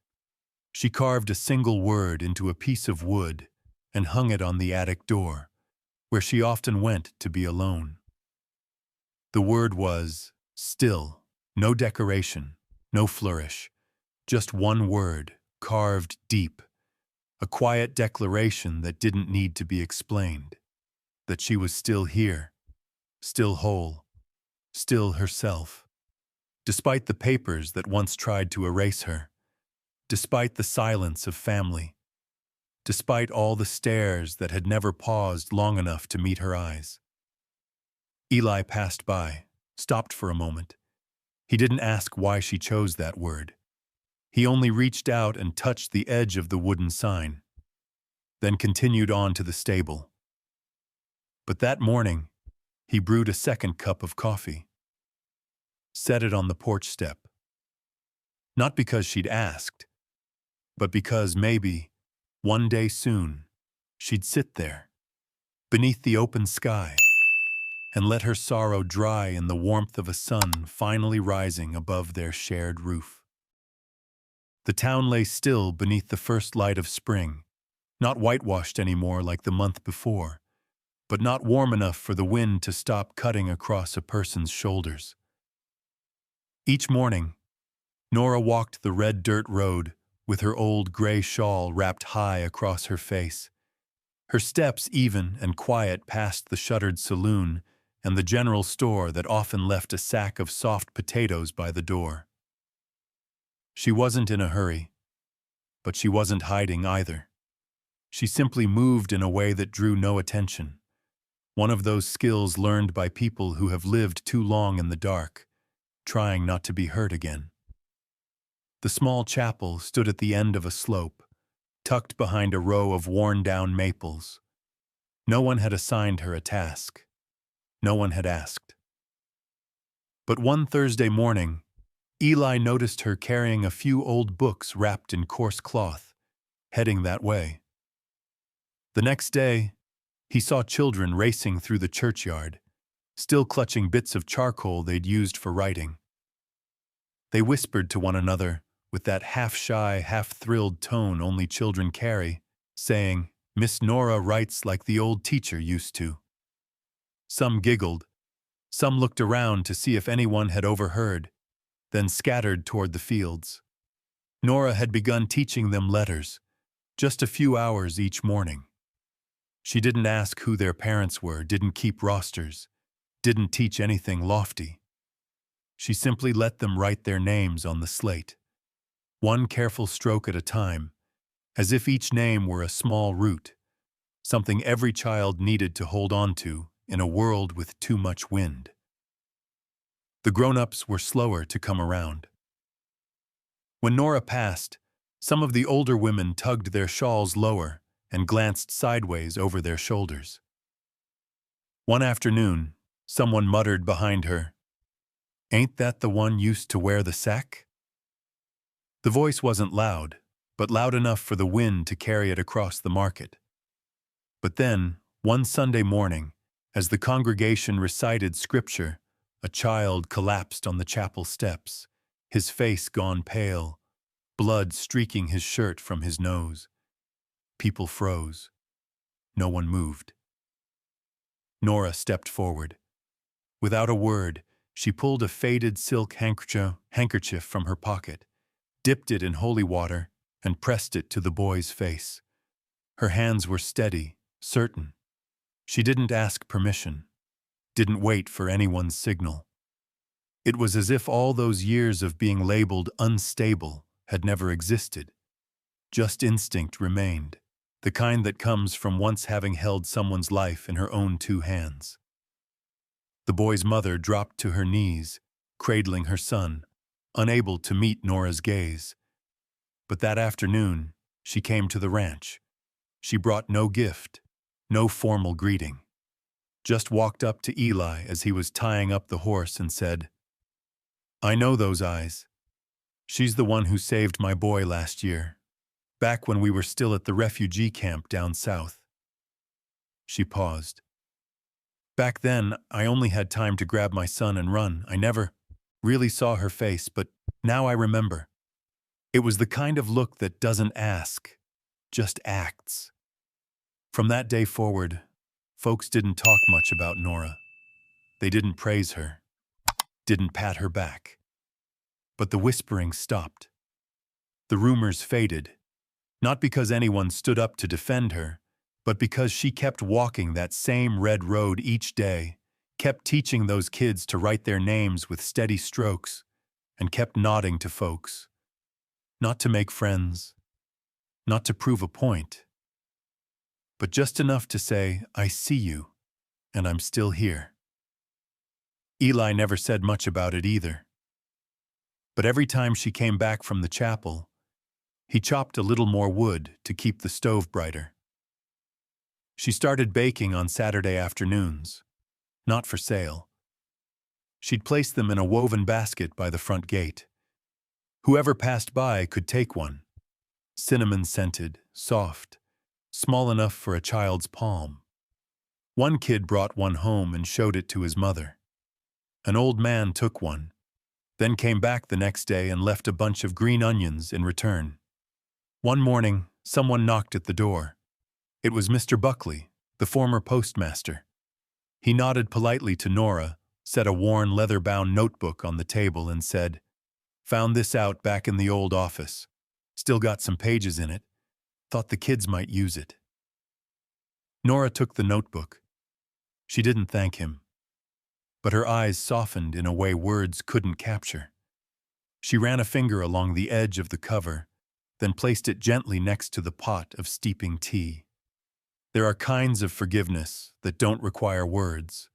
She carved a single word into a piece of wood and hung it on the attic door, where she often went to be alone. The word was still, no decoration, no flourish, just one word, carved deep, a quiet declaration that didn't need to be explained, that she was still here, still whole, still herself. Despite the papers that once tried to erase her, despite the silence of family, despite all the stares that had never paused long enough to meet her eyes. Eli passed by, stopped for a moment. He didn't ask why she chose that word. He only reached out and touched the edge of the wooden sign, then continued on to the stable. But that morning, he brewed a second cup of coffee, set it on the porch step. Not because she'd asked, but because maybe, one day soon, she'd sit there, beneath the open sky, and let her sorrow dry in the warmth of a sun finally rising above their shared roof. The town lay still beneath the first light of spring, not whitewashed anymore like the month before, but not warm enough for the wind to stop cutting across a person's shoulders. Each morning, Nora walked the red dirt road with her old gray shawl wrapped high across her face. Her steps even and quiet past the shuttered saloon and the general store that often left a sack of soft potatoes by the door. She wasn't in a hurry, but she wasn't hiding either. She simply moved in a way that drew no attention, one of those skills learned by people who have lived too long in the dark, trying not to be hurt again. The small chapel stood at the end of a slope, tucked behind a row of worn-down maples. No one had assigned her a task. No one had asked. But one Thursday morning, Eli noticed her carrying a few old books wrapped in coarse cloth, heading that way. The next day, he saw children racing through the churchyard, still clutching bits of charcoal they'd used for writing. They whispered to one another with that half-shy, half-thrilled tone only children carry, saying, "Miss Nora writes like the old teacher used to." Some giggled, some looked around to see if anyone had overheard, then scattered toward the fields. Nora had begun teaching them letters, just a few hours each morning. She didn't ask who their parents were, didn't keep rosters, didn't teach anything lofty. She simply let them write their names on the slate. one careful stroke at a time, as if each name were a small root, something every child needed to hold on to in a world with too much wind. The grown-ups were slower to come around. When Nora passed, some of the older women tugged their shawls lower and glanced sideways over their shoulders. One afternoon, someone muttered behind her, "Ain't that the one used to wear the sack?" The voice wasn't loud, but loud enough for the wind to carry it across the market. But then, one Sunday morning, as the congregation recited scripture, a child collapsed on the chapel steps, his face gone pale, blood streaking his shirt from his nose. People froze. No one moved. Nora stepped forward. Without a word, she pulled a faded silk handkerchief from her pocket, dipped it in holy water, and pressed it to the boy's face. Her hands were steady, certain. She didn't ask permission, didn't wait for anyone's signal. It was as if all those years of being labeled unstable had never existed. Just instinct remained, the kind that comes from once having held someone's life in her own two hands. The boy's mother dropped to her knees, cradling her son, unable to meet Nora's gaze. But that afternoon, she came to the ranch. She brought no gift, no formal greeting. Just walked up to Eli as he was tying up the horse and said, "I know those eyes. She's the one who saved my boy last year, back when we were still at the refugee camp down south." She paused. "Back then, I only had time to grab my son and run. I never really saw her face, but now I remember. It was the kind of look that doesn't ask, just acts." From that day forward, folks didn't talk much about Nora. They didn't praise her, didn't pat her back. But the whispering stopped. The rumors faded, not because anyone stood up to defend her, but because she kept walking that same red road each day, kept teaching those kids to write their names with steady strokes, and kept nodding to folks. Not to make friends, not to prove a point, but just enough to say, "I see you, and I'm still here." Eli never said much about it either. But every time she came back from the chapel, he chopped a little more wood to keep the stove brighter. She started baking on Saturday afternoons, not for sale. She'd place them in a woven basket by the front gate. Whoever passed by could take one, cinnamon-scented, soft, small enough for a child's palm. One kid brought one home and showed it to his mother. An old man took one, then came back the next day and left a bunch of green onions in return. One morning, someone knocked at the door. It was Mr. Buckley, the former postmaster. He nodded politely to Nora, set a worn leather-bound notebook on the table and said, "Found this out back in the old office. Still got some pages in it. Thought the kids might use it." Nora took the notebook. She didn't thank him, but her eyes softened in a way words couldn't capture. She ran a finger along the edge of the cover, then placed it gently next to the pot of steeping tea. There are kinds of forgiveness that don't require words.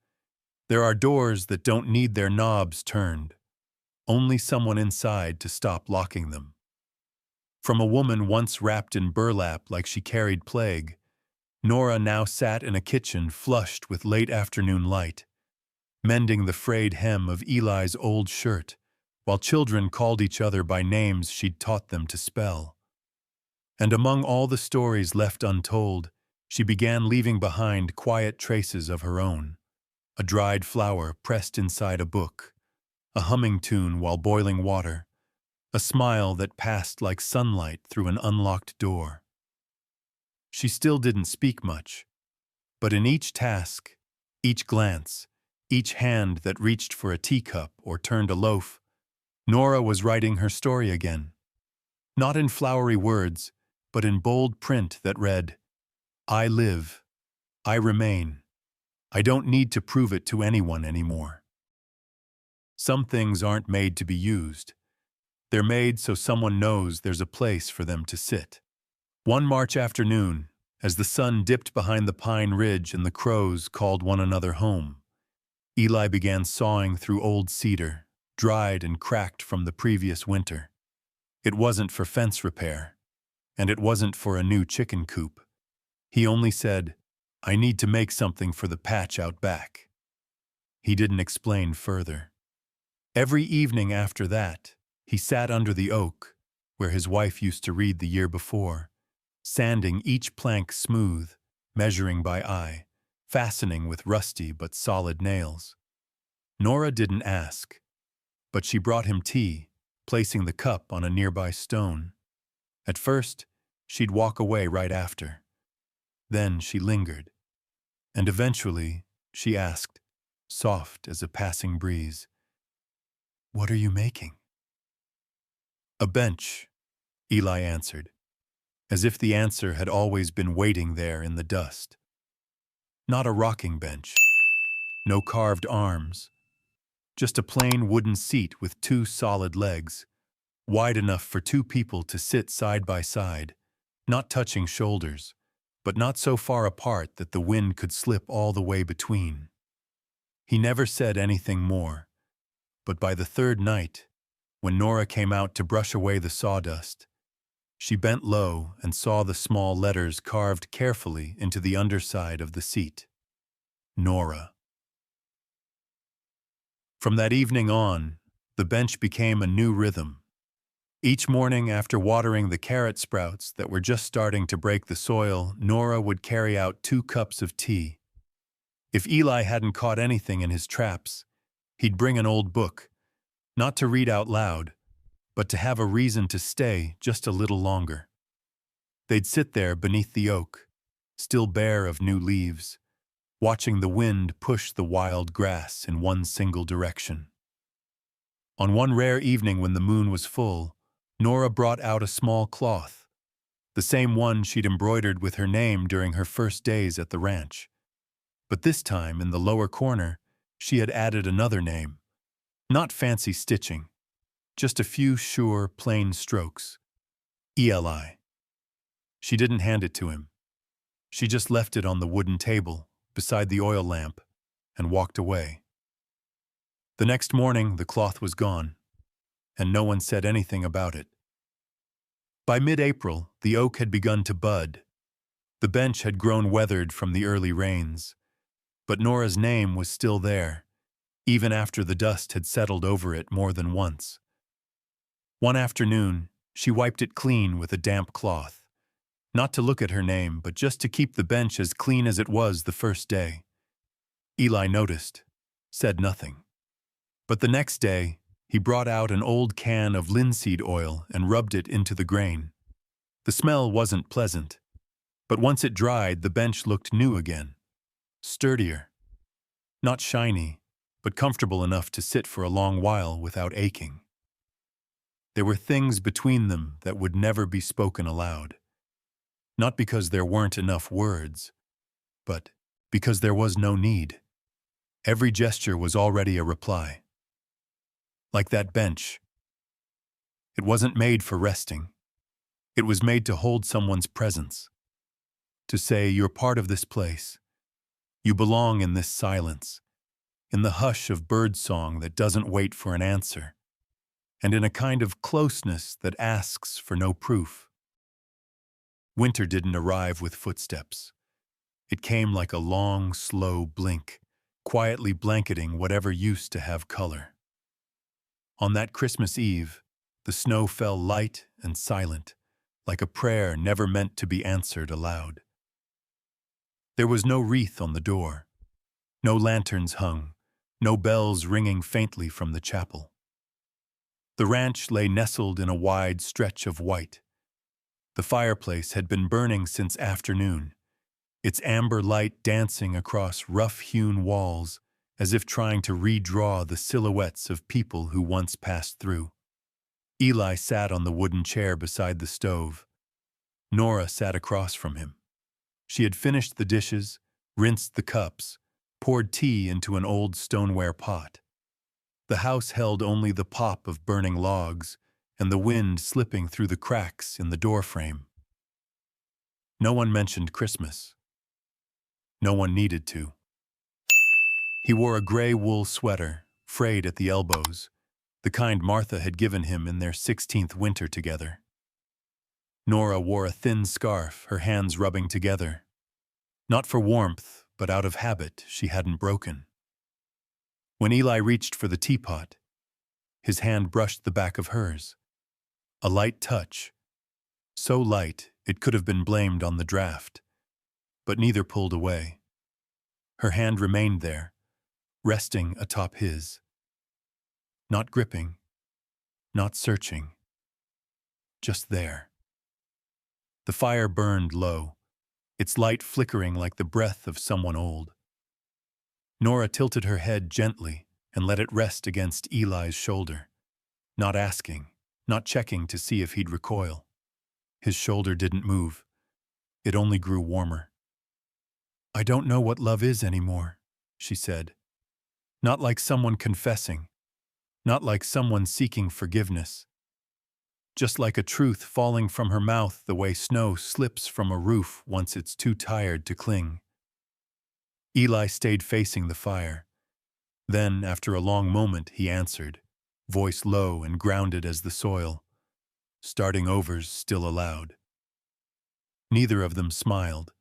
There are doors that don't need their knobs turned, only someone inside to stop locking them. From a woman once wrapped in burlap like she carried plague, Nora now sat in a kitchen flushed with late afternoon light, mending the frayed hem of Eli's old shirt, while children called each other by names she'd taught them to spell. And among all the stories left untold, she began leaving behind quiet traces of her own. A dried flower pressed inside a book, a humming tune while boiling water, a smile that passed like sunlight through an unlocked door. She still didn't speak much, but in each task, each glance, each hand that reached for a teacup or turned a loaf, Nora was writing her story again. Not in flowery words, but in bold print that read, "I live. I remain. I don't need to prove it to anyone anymore." Some things aren't made to be used. They're made so someone knows there's a place for them to sit. One March afternoon, as the sun dipped behind the pine ridge and the crows called one another home, Eli began sawing through old cedar, dried and cracked from the previous winter. It wasn't for fence repair, and it wasn't for a new chicken coop. He only said, "I need to make something for the patch out back." He didn't explain further. Every evening after that, he sat under the oak, where his wife used to read the year before, sanding each plank smooth, measuring by eye, fastening with rusty but solid nails. Nora didn't ask, but she brought him tea, placing the cup on a nearby stone. At first, she'd walk away right after. Then she lingered, and eventually she asked, soft as a passing breeze, "What are you making?" "A bench," Eli answered, as if the answer had always been waiting there in the dust. Not a rocking bench, no carved arms, just a plain wooden seat with two solid legs, wide enough for two people to sit side by side, not touching shoulders, but not so far apart that the wind could slip all the way between. He never said anything more, but by the third night, when Nora came out to brush away the sawdust, she bent low and saw the small letters carved carefully into the underside of the seat. Nora. From that evening on, the bench became a new rhythm. Each morning after watering the carrot sprouts that were just starting to break the soil, Nora would carry out 2 cups of tea. If Eli hadn't caught anything in his traps, he'd bring an old book, not to read out loud, but to have a reason to stay just a little longer. They'd sit there beneath the oak, still bare of new leaves, watching the wind push the wild grass in one single direction. On one rare evening when the moon was full, Nora brought out a small cloth, the same one she'd embroidered with her name during her first days at the ranch. But this time, in the lower corner, she had added another name. Not fancy stitching, just a few sure, plain strokes. Eli. She didn't hand it to him. She just left it on the wooden table, beside the oil lamp, and walked away. The next morning, the cloth was gone, and no one said anything about it. By mid-April, the oak had begun to bud. The bench had grown weathered from the early rains, but Nora's name was still there, even after the dust had settled over it more than once. One afternoon, she wiped it clean with a damp cloth, not to look at her name, but just to keep the bench as clean as it was the first day. Eli noticed, said nothing. But the next day, he brought out an old can of linseed oil and rubbed it into the grain. The smell wasn't pleasant, but once it dried, the bench looked new again, sturdier. Not shiny, but comfortable enough to sit for a long while without aching. There were things between them that would never be spoken aloud. Not because there weren't enough words, but because there was no need. Every gesture was already a reply. Like that bench. It wasn't made for resting. It was made to hold someone's presence. To say, you're part of this place. You belong in this silence, in the hush of birdsong that doesn't wait for an answer, and in a kind of closeness that asks for no proof. Winter didn't arrive with footsteps. It came like a long, slow blink, quietly blanketing whatever used to have color. On that Christmas Eve, the snow fell light and silent, like a prayer never meant to be answered aloud. There was no wreath on the door, no lanterns hung, no bells ringing faintly from the chapel. The ranch lay nestled in a wide stretch of white. The fireplace had been burning since afternoon, its amber light dancing across rough-hewn walls as if trying to redraw the silhouettes of people who once passed through. Eli sat on the wooden chair beside the stove. Nora sat across from him. She had finished the dishes, rinsed the cups, poured tea into an old stoneware pot. The house held only the pop of burning logs and the wind slipping through the cracks in the doorframe. No one mentioned Christmas. No one needed to. He wore a gray wool sweater, frayed at the elbows, the kind Martha had given him in their 16th winter together. Nora wore a thin scarf, her hands rubbing together. Not for warmth, but out of habit she hadn't broken. When Eli reached for the teapot, his hand brushed the back of hers. A light touch, so light it could have been blamed on the draft, but neither pulled away. Her hand remained there, resting atop his. Not gripping, not searching, just there. The fire burned low, its light flickering like the breath of someone old. Nora tilted her head gently and let it rest against Eli's shoulder, not asking, not checking to see if he'd recoil. His shoulder didn't move. It only grew warmer. "I don't know what love is anymore," she said. Not like someone confessing, not like someone seeking forgiveness. Just like a truth falling from her mouth the way snow slips from a roof once it's too tired to cling. Eli stayed facing the fire. Then, after a long moment, he answered, voice low and grounded as the soil. Starting overs still allowed. Neither of them smiled.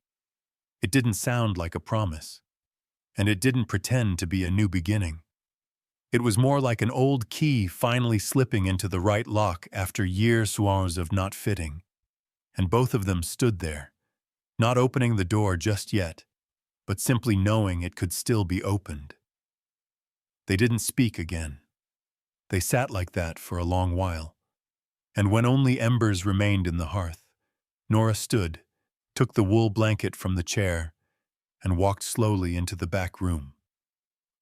It didn't sound like a promise, and it didn't pretend to be a new beginning. It was more like an old key finally slipping into the right lock after years of not fitting. And both of them stood there, not opening the door just yet, but simply knowing it could still be opened. They didn't speak again. They sat like that for a long while. And when only embers remained in the hearth, Nora stood, took the wool blanket from the chair, and walked slowly into the back room.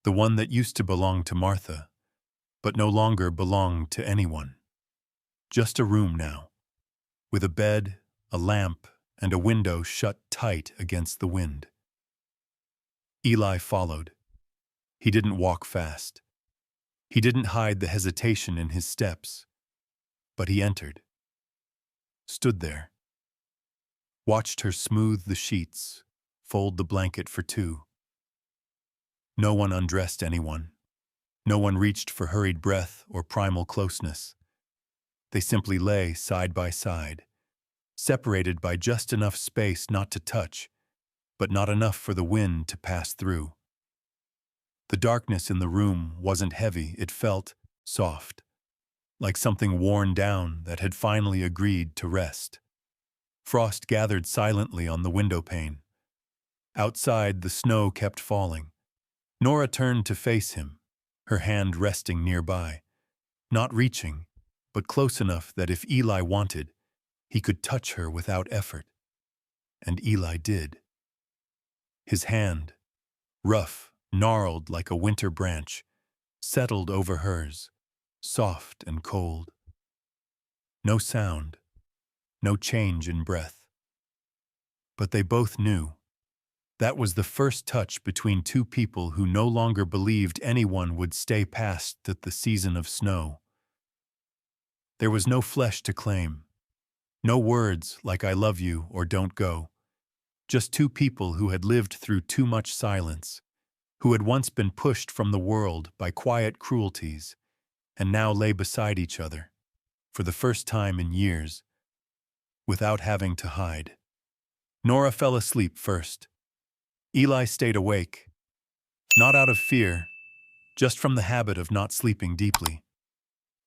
The one that used to belong to Martha, but no longer belonged to anyone. Just a room now, with a bed, a lamp, and a window shut tight against the wind. Eli followed. He didn't walk fast. He didn't hide the hesitation in his steps, but he entered. Stood there. Watched her smooth the sheets, fold the blanket for two. No one undressed anyone. No one reached for hurried breath or primal closeness. They simply lay side by side, separated by just enough space not to touch, but not enough for the wind to pass through. The darkness in the room wasn't heavy, it felt soft, like something worn down that had finally agreed to rest. Frost gathered silently on the window pane. Outside, the snow kept falling. Nora turned to face him, her hand resting nearby, not reaching, but close enough that if Eli wanted, he could touch her without effort. And Eli did. His hand, rough, gnarled like a winter branch, settled over hers, soft and cold. No sound, no change in breath. But they both knew. That was the first touch between two people who no longer believed anyone would stay past the season of snow. There was no flesh to claim, no words like "I love you" or "don't go." Just two people who had lived through too much silence, who had once been pushed from the world by quiet cruelties, and now lay beside each other, for the first time in years, without having to hide. Nora fell asleep first. Eli stayed awake, not out of fear, just from the habit of not sleeping deeply.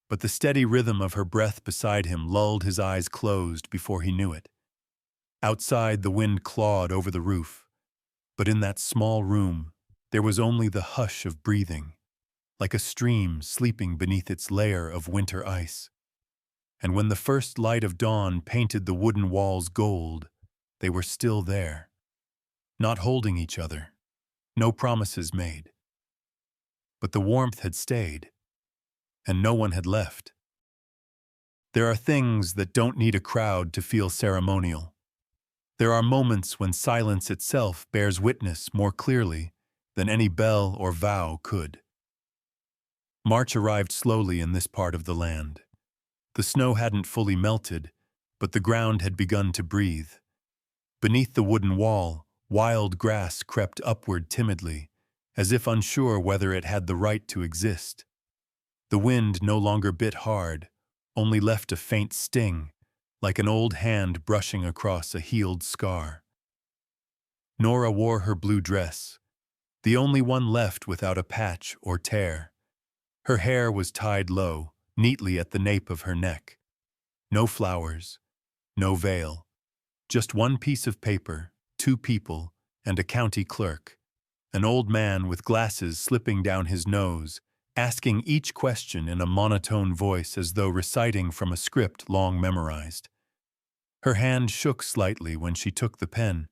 But the steady rhythm of her breath beside him lulled his eyes closed before he knew it. Outside, the wind clawed over the roof, but in that small room, there was only the hush of breathing, like a stream sleeping beneath its layer of winter ice. And when the first light of dawn painted the wooden walls gold, they were still there. Not holding each other, no promises made. But the warmth had stayed, and no one had left. There are things that don't need a crowd to feel ceremonial. There are moments when silence itself bears witness more clearly than any bell or vow could. March arrived slowly in this part of the land. The snow hadn't fully melted, but the ground had begun to breathe. Beneath the wooden wall, wild grass crept upward timidly, as if unsure whether it had the right to exist. The wind no longer bit hard, only left a faint sting, like an old hand brushing across a healed scar. Nora wore her blue dress, the only one left without a patch or tear. Her hair was tied low, neatly at the nape of her neck. No flowers, no veil, just one piece of paper, two people, and a county clerk. An old man with glasses slipping down his nose, asking each question in a monotone voice as though reciting from a script long memorized. Her hand shook slightly when she took the pen,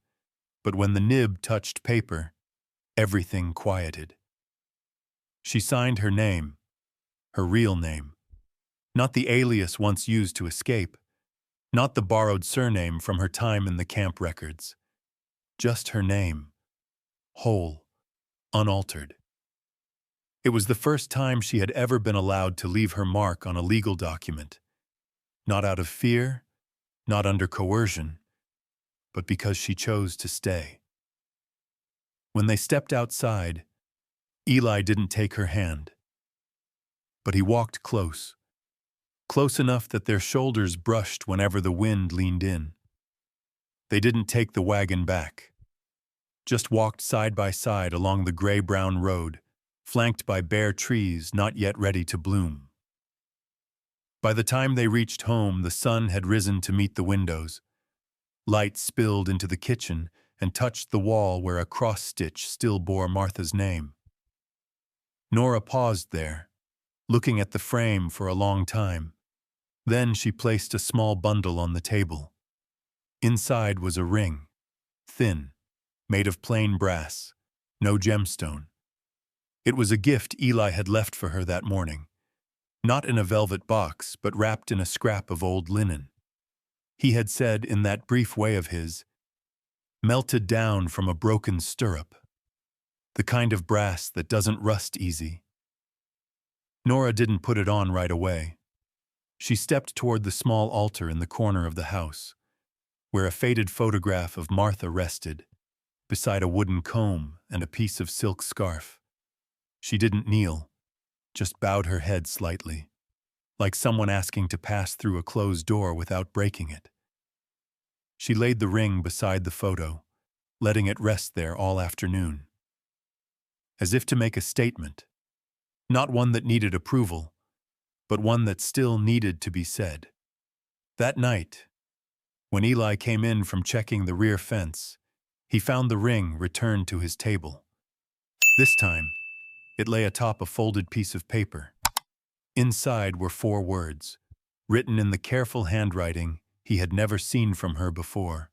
but when the nib touched paper, everything quieted. She signed her name, her real name, not the alias once used to escape, not the borrowed surname from her time in the camp records. Just her name, whole, unaltered. It was the first time she had ever been allowed to leave her mark on a legal document, not out of fear, not under coercion, but because she chose to stay. When they stepped outside, Eli didn't take her hand, but he walked close, close enough that their shoulders brushed whenever the wind leaned in. They didn't take the wagon back, just walked side by side along the gray-brown road, flanked by bare trees not yet ready to bloom. By the time they reached home, the sun had risen to meet the windows. Light spilled into the kitchen and touched the wall where a cross-stitch still bore Martha's name. Nora paused there, looking at the frame for a long time. Then she placed a small bundle on the table. Inside was a ring, thin, made of plain brass, no gemstone. It was a gift Eli had left for her that morning, not in a velvet box, but wrapped in a scrap of old linen. He had said in that brief way of his, melted down from a broken stirrup, the kind of brass that doesn't rust easy. Nora didn't put it on right away. She stepped toward the small altar in the corner of the house, where a faded photograph of Martha rested, beside a wooden comb and a piece of silk scarf. She didn't kneel, just bowed her head slightly, like someone asking to pass through a closed door without breaking it. She laid the ring beside the photo, letting it rest there all afternoon. As if to make a statement, not one that needed approval, but one that still needed to be said. That night, when Eli came in from checking the rear fence, he found the ring returned to his table. This time, it lay atop a folded piece of paper. Inside were 4 words, written in the careful handwriting he had never seen from her before.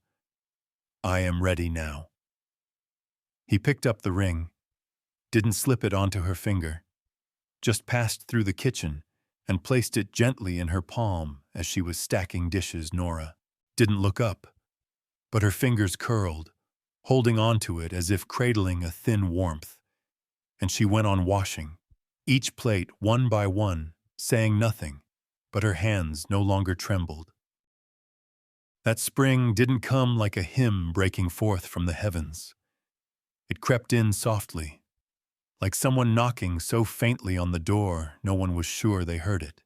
I am ready now. He picked up the ring, didn't slip it onto her finger, just passed through the kitchen and placed it gently in her palm as she was stacking dishes. Nora didn't look up, but her fingers curled, holding onto it as if cradling a thin warmth. And she went on washing, each plate one by one, saying nothing, but her hands no longer trembled. That spring didn't come like a hymn breaking forth from the heavens. It crept in softly, like someone knocking so faintly on the door no one was sure they heard it.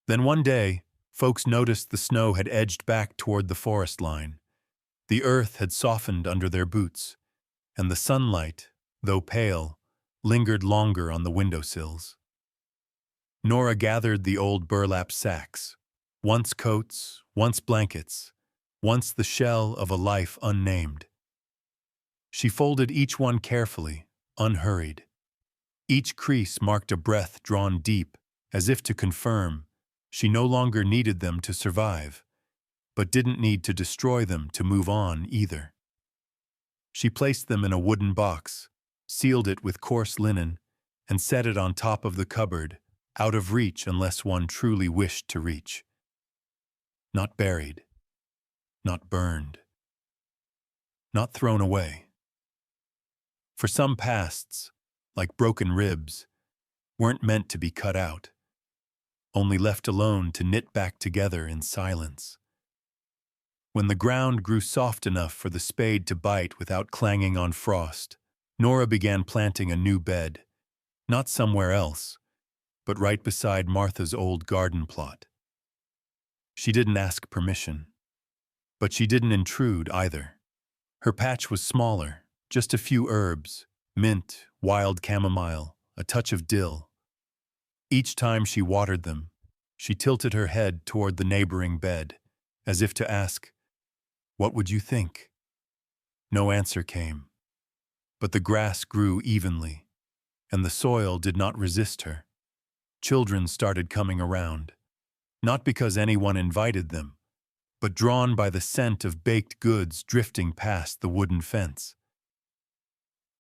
Then one day, folks noticed the snow had edged back toward the forest line. The earth had softened under their boots, and the sunlight, though pale, lingered longer on the windowsills. Nora gathered the old burlap sacks, once coats, once blankets, once the shell of a life unnamed. She folded each one carefully, unhurried. Each crease marked a breath drawn deep, as if to confirm she no longer needed them to survive, but didn't need to destroy them to move on either. She placed them in a wooden box, sealed it with coarse linen, and set it on top of the cupboard, out of reach unless one truly wished to reach. Not buried, not burned, not thrown away. For some pasts, like broken ribs, weren't meant to be cut out. only left alone to knit back together in silence. When the ground grew soft enough for the spade to bite without clanging on frost, Nora began planting a new bed, not somewhere else, but right beside Martha's old garden plot. She didn't ask permission, but she didn't intrude either. Her patch was smaller, just a few herbs, mint, wild chamomile, a touch of dill. Each time she watered them, she tilted her head toward the neighboring bed, as if to ask, "What would you think?" No answer came, but the grass grew evenly, and the soil did not resist her. Children started coming around, not because anyone invited them, but drawn by the scent of baked goods drifting past the wooden fence.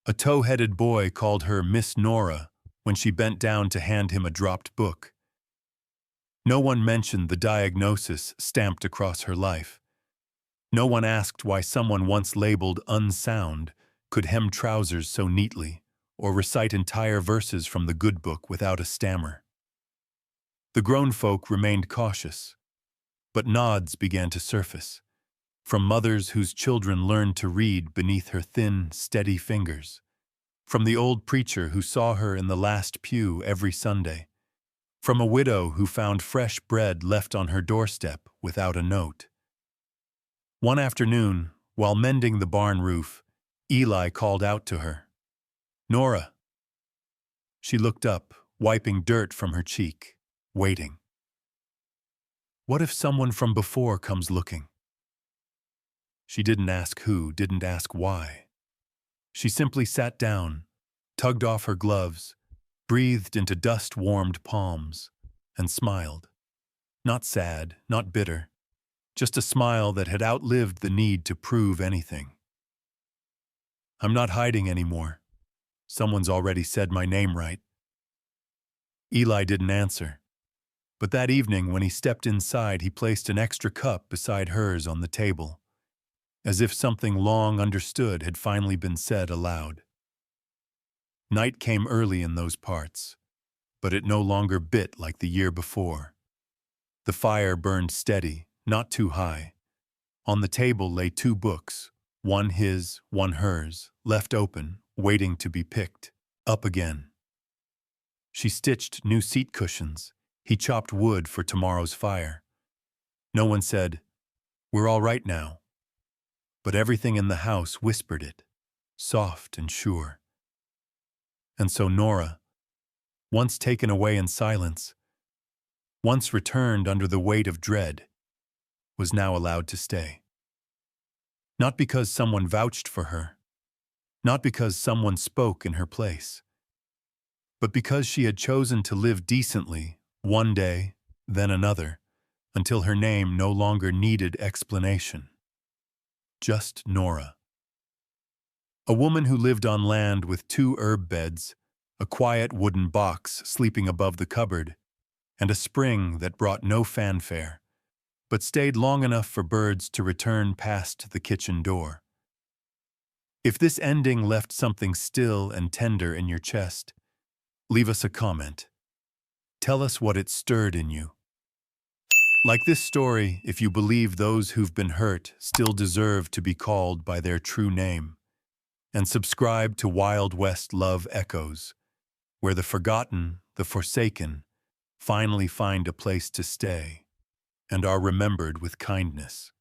A tow-headed boy called her Miss Nora when she bent down to hand him a dropped book. No one mentioned the diagnosis stamped across her life. No one asked why someone once labeled unsound could hem trousers so neatly or recite entire verses from the good book without a stammer. The grown folk remained cautious, but nods began to surface, from mothers whose children learned to read beneath her thin, steady fingers, from the old preacher who saw her in the last pew every Sunday, from a widow who found fresh bread left on her doorstep without a note. One afternoon, while mending the barn roof, Eli called out to her, "Nora." She looked up, wiping dirt from her cheek, waiting. What if someone from before comes looking? She didn't ask who, didn't ask why. She simply sat down, tugged off her gloves, breathed into dust-warmed palms, and smiled. Not sad, not bitter, just a smile that had outlived the need to prove anything. "I'm not hiding anymore. Someone's already said my name right." Eli didn't answer, but that evening when he stepped inside, he placed an extra cup beside hers on the table, as if something long understood had finally been said aloud. Night came early in those parts, but it no longer bit like the year before. The fire burned steady, not too high. On the table lay 2 books, one his, one hers, left open, waiting to be picked up again. She stitched new seat cushions. He chopped wood for tomorrow's fire. No one said, "We're all right now," but everything in the house whispered it, soft and sure. And so Nora, once taken away in silence, once returned under the weight of dread, was now allowed to stay. Not because someone vouched for her, not because someone spoke in her place, but because she had chosen to live decently one day, then another, until her name no longer needed explanation. Just Nora. A woman who lived on land with 2 herb beds, a quiet wooden box sleeping above the cupboard, and a spring that brought no fanfare, but stayed long enough for birds to return past the kitchen door. If this ending left something still and tender in your chest, leave us a comment. Tell us what it stirred in you. Like this story, if you believe those who've been hurt still deserve to be called by their true name, and subscribe to Wild West Love Echoes, where the forgotten, the forsaken, finally find a place to stay and are remembered with kindness.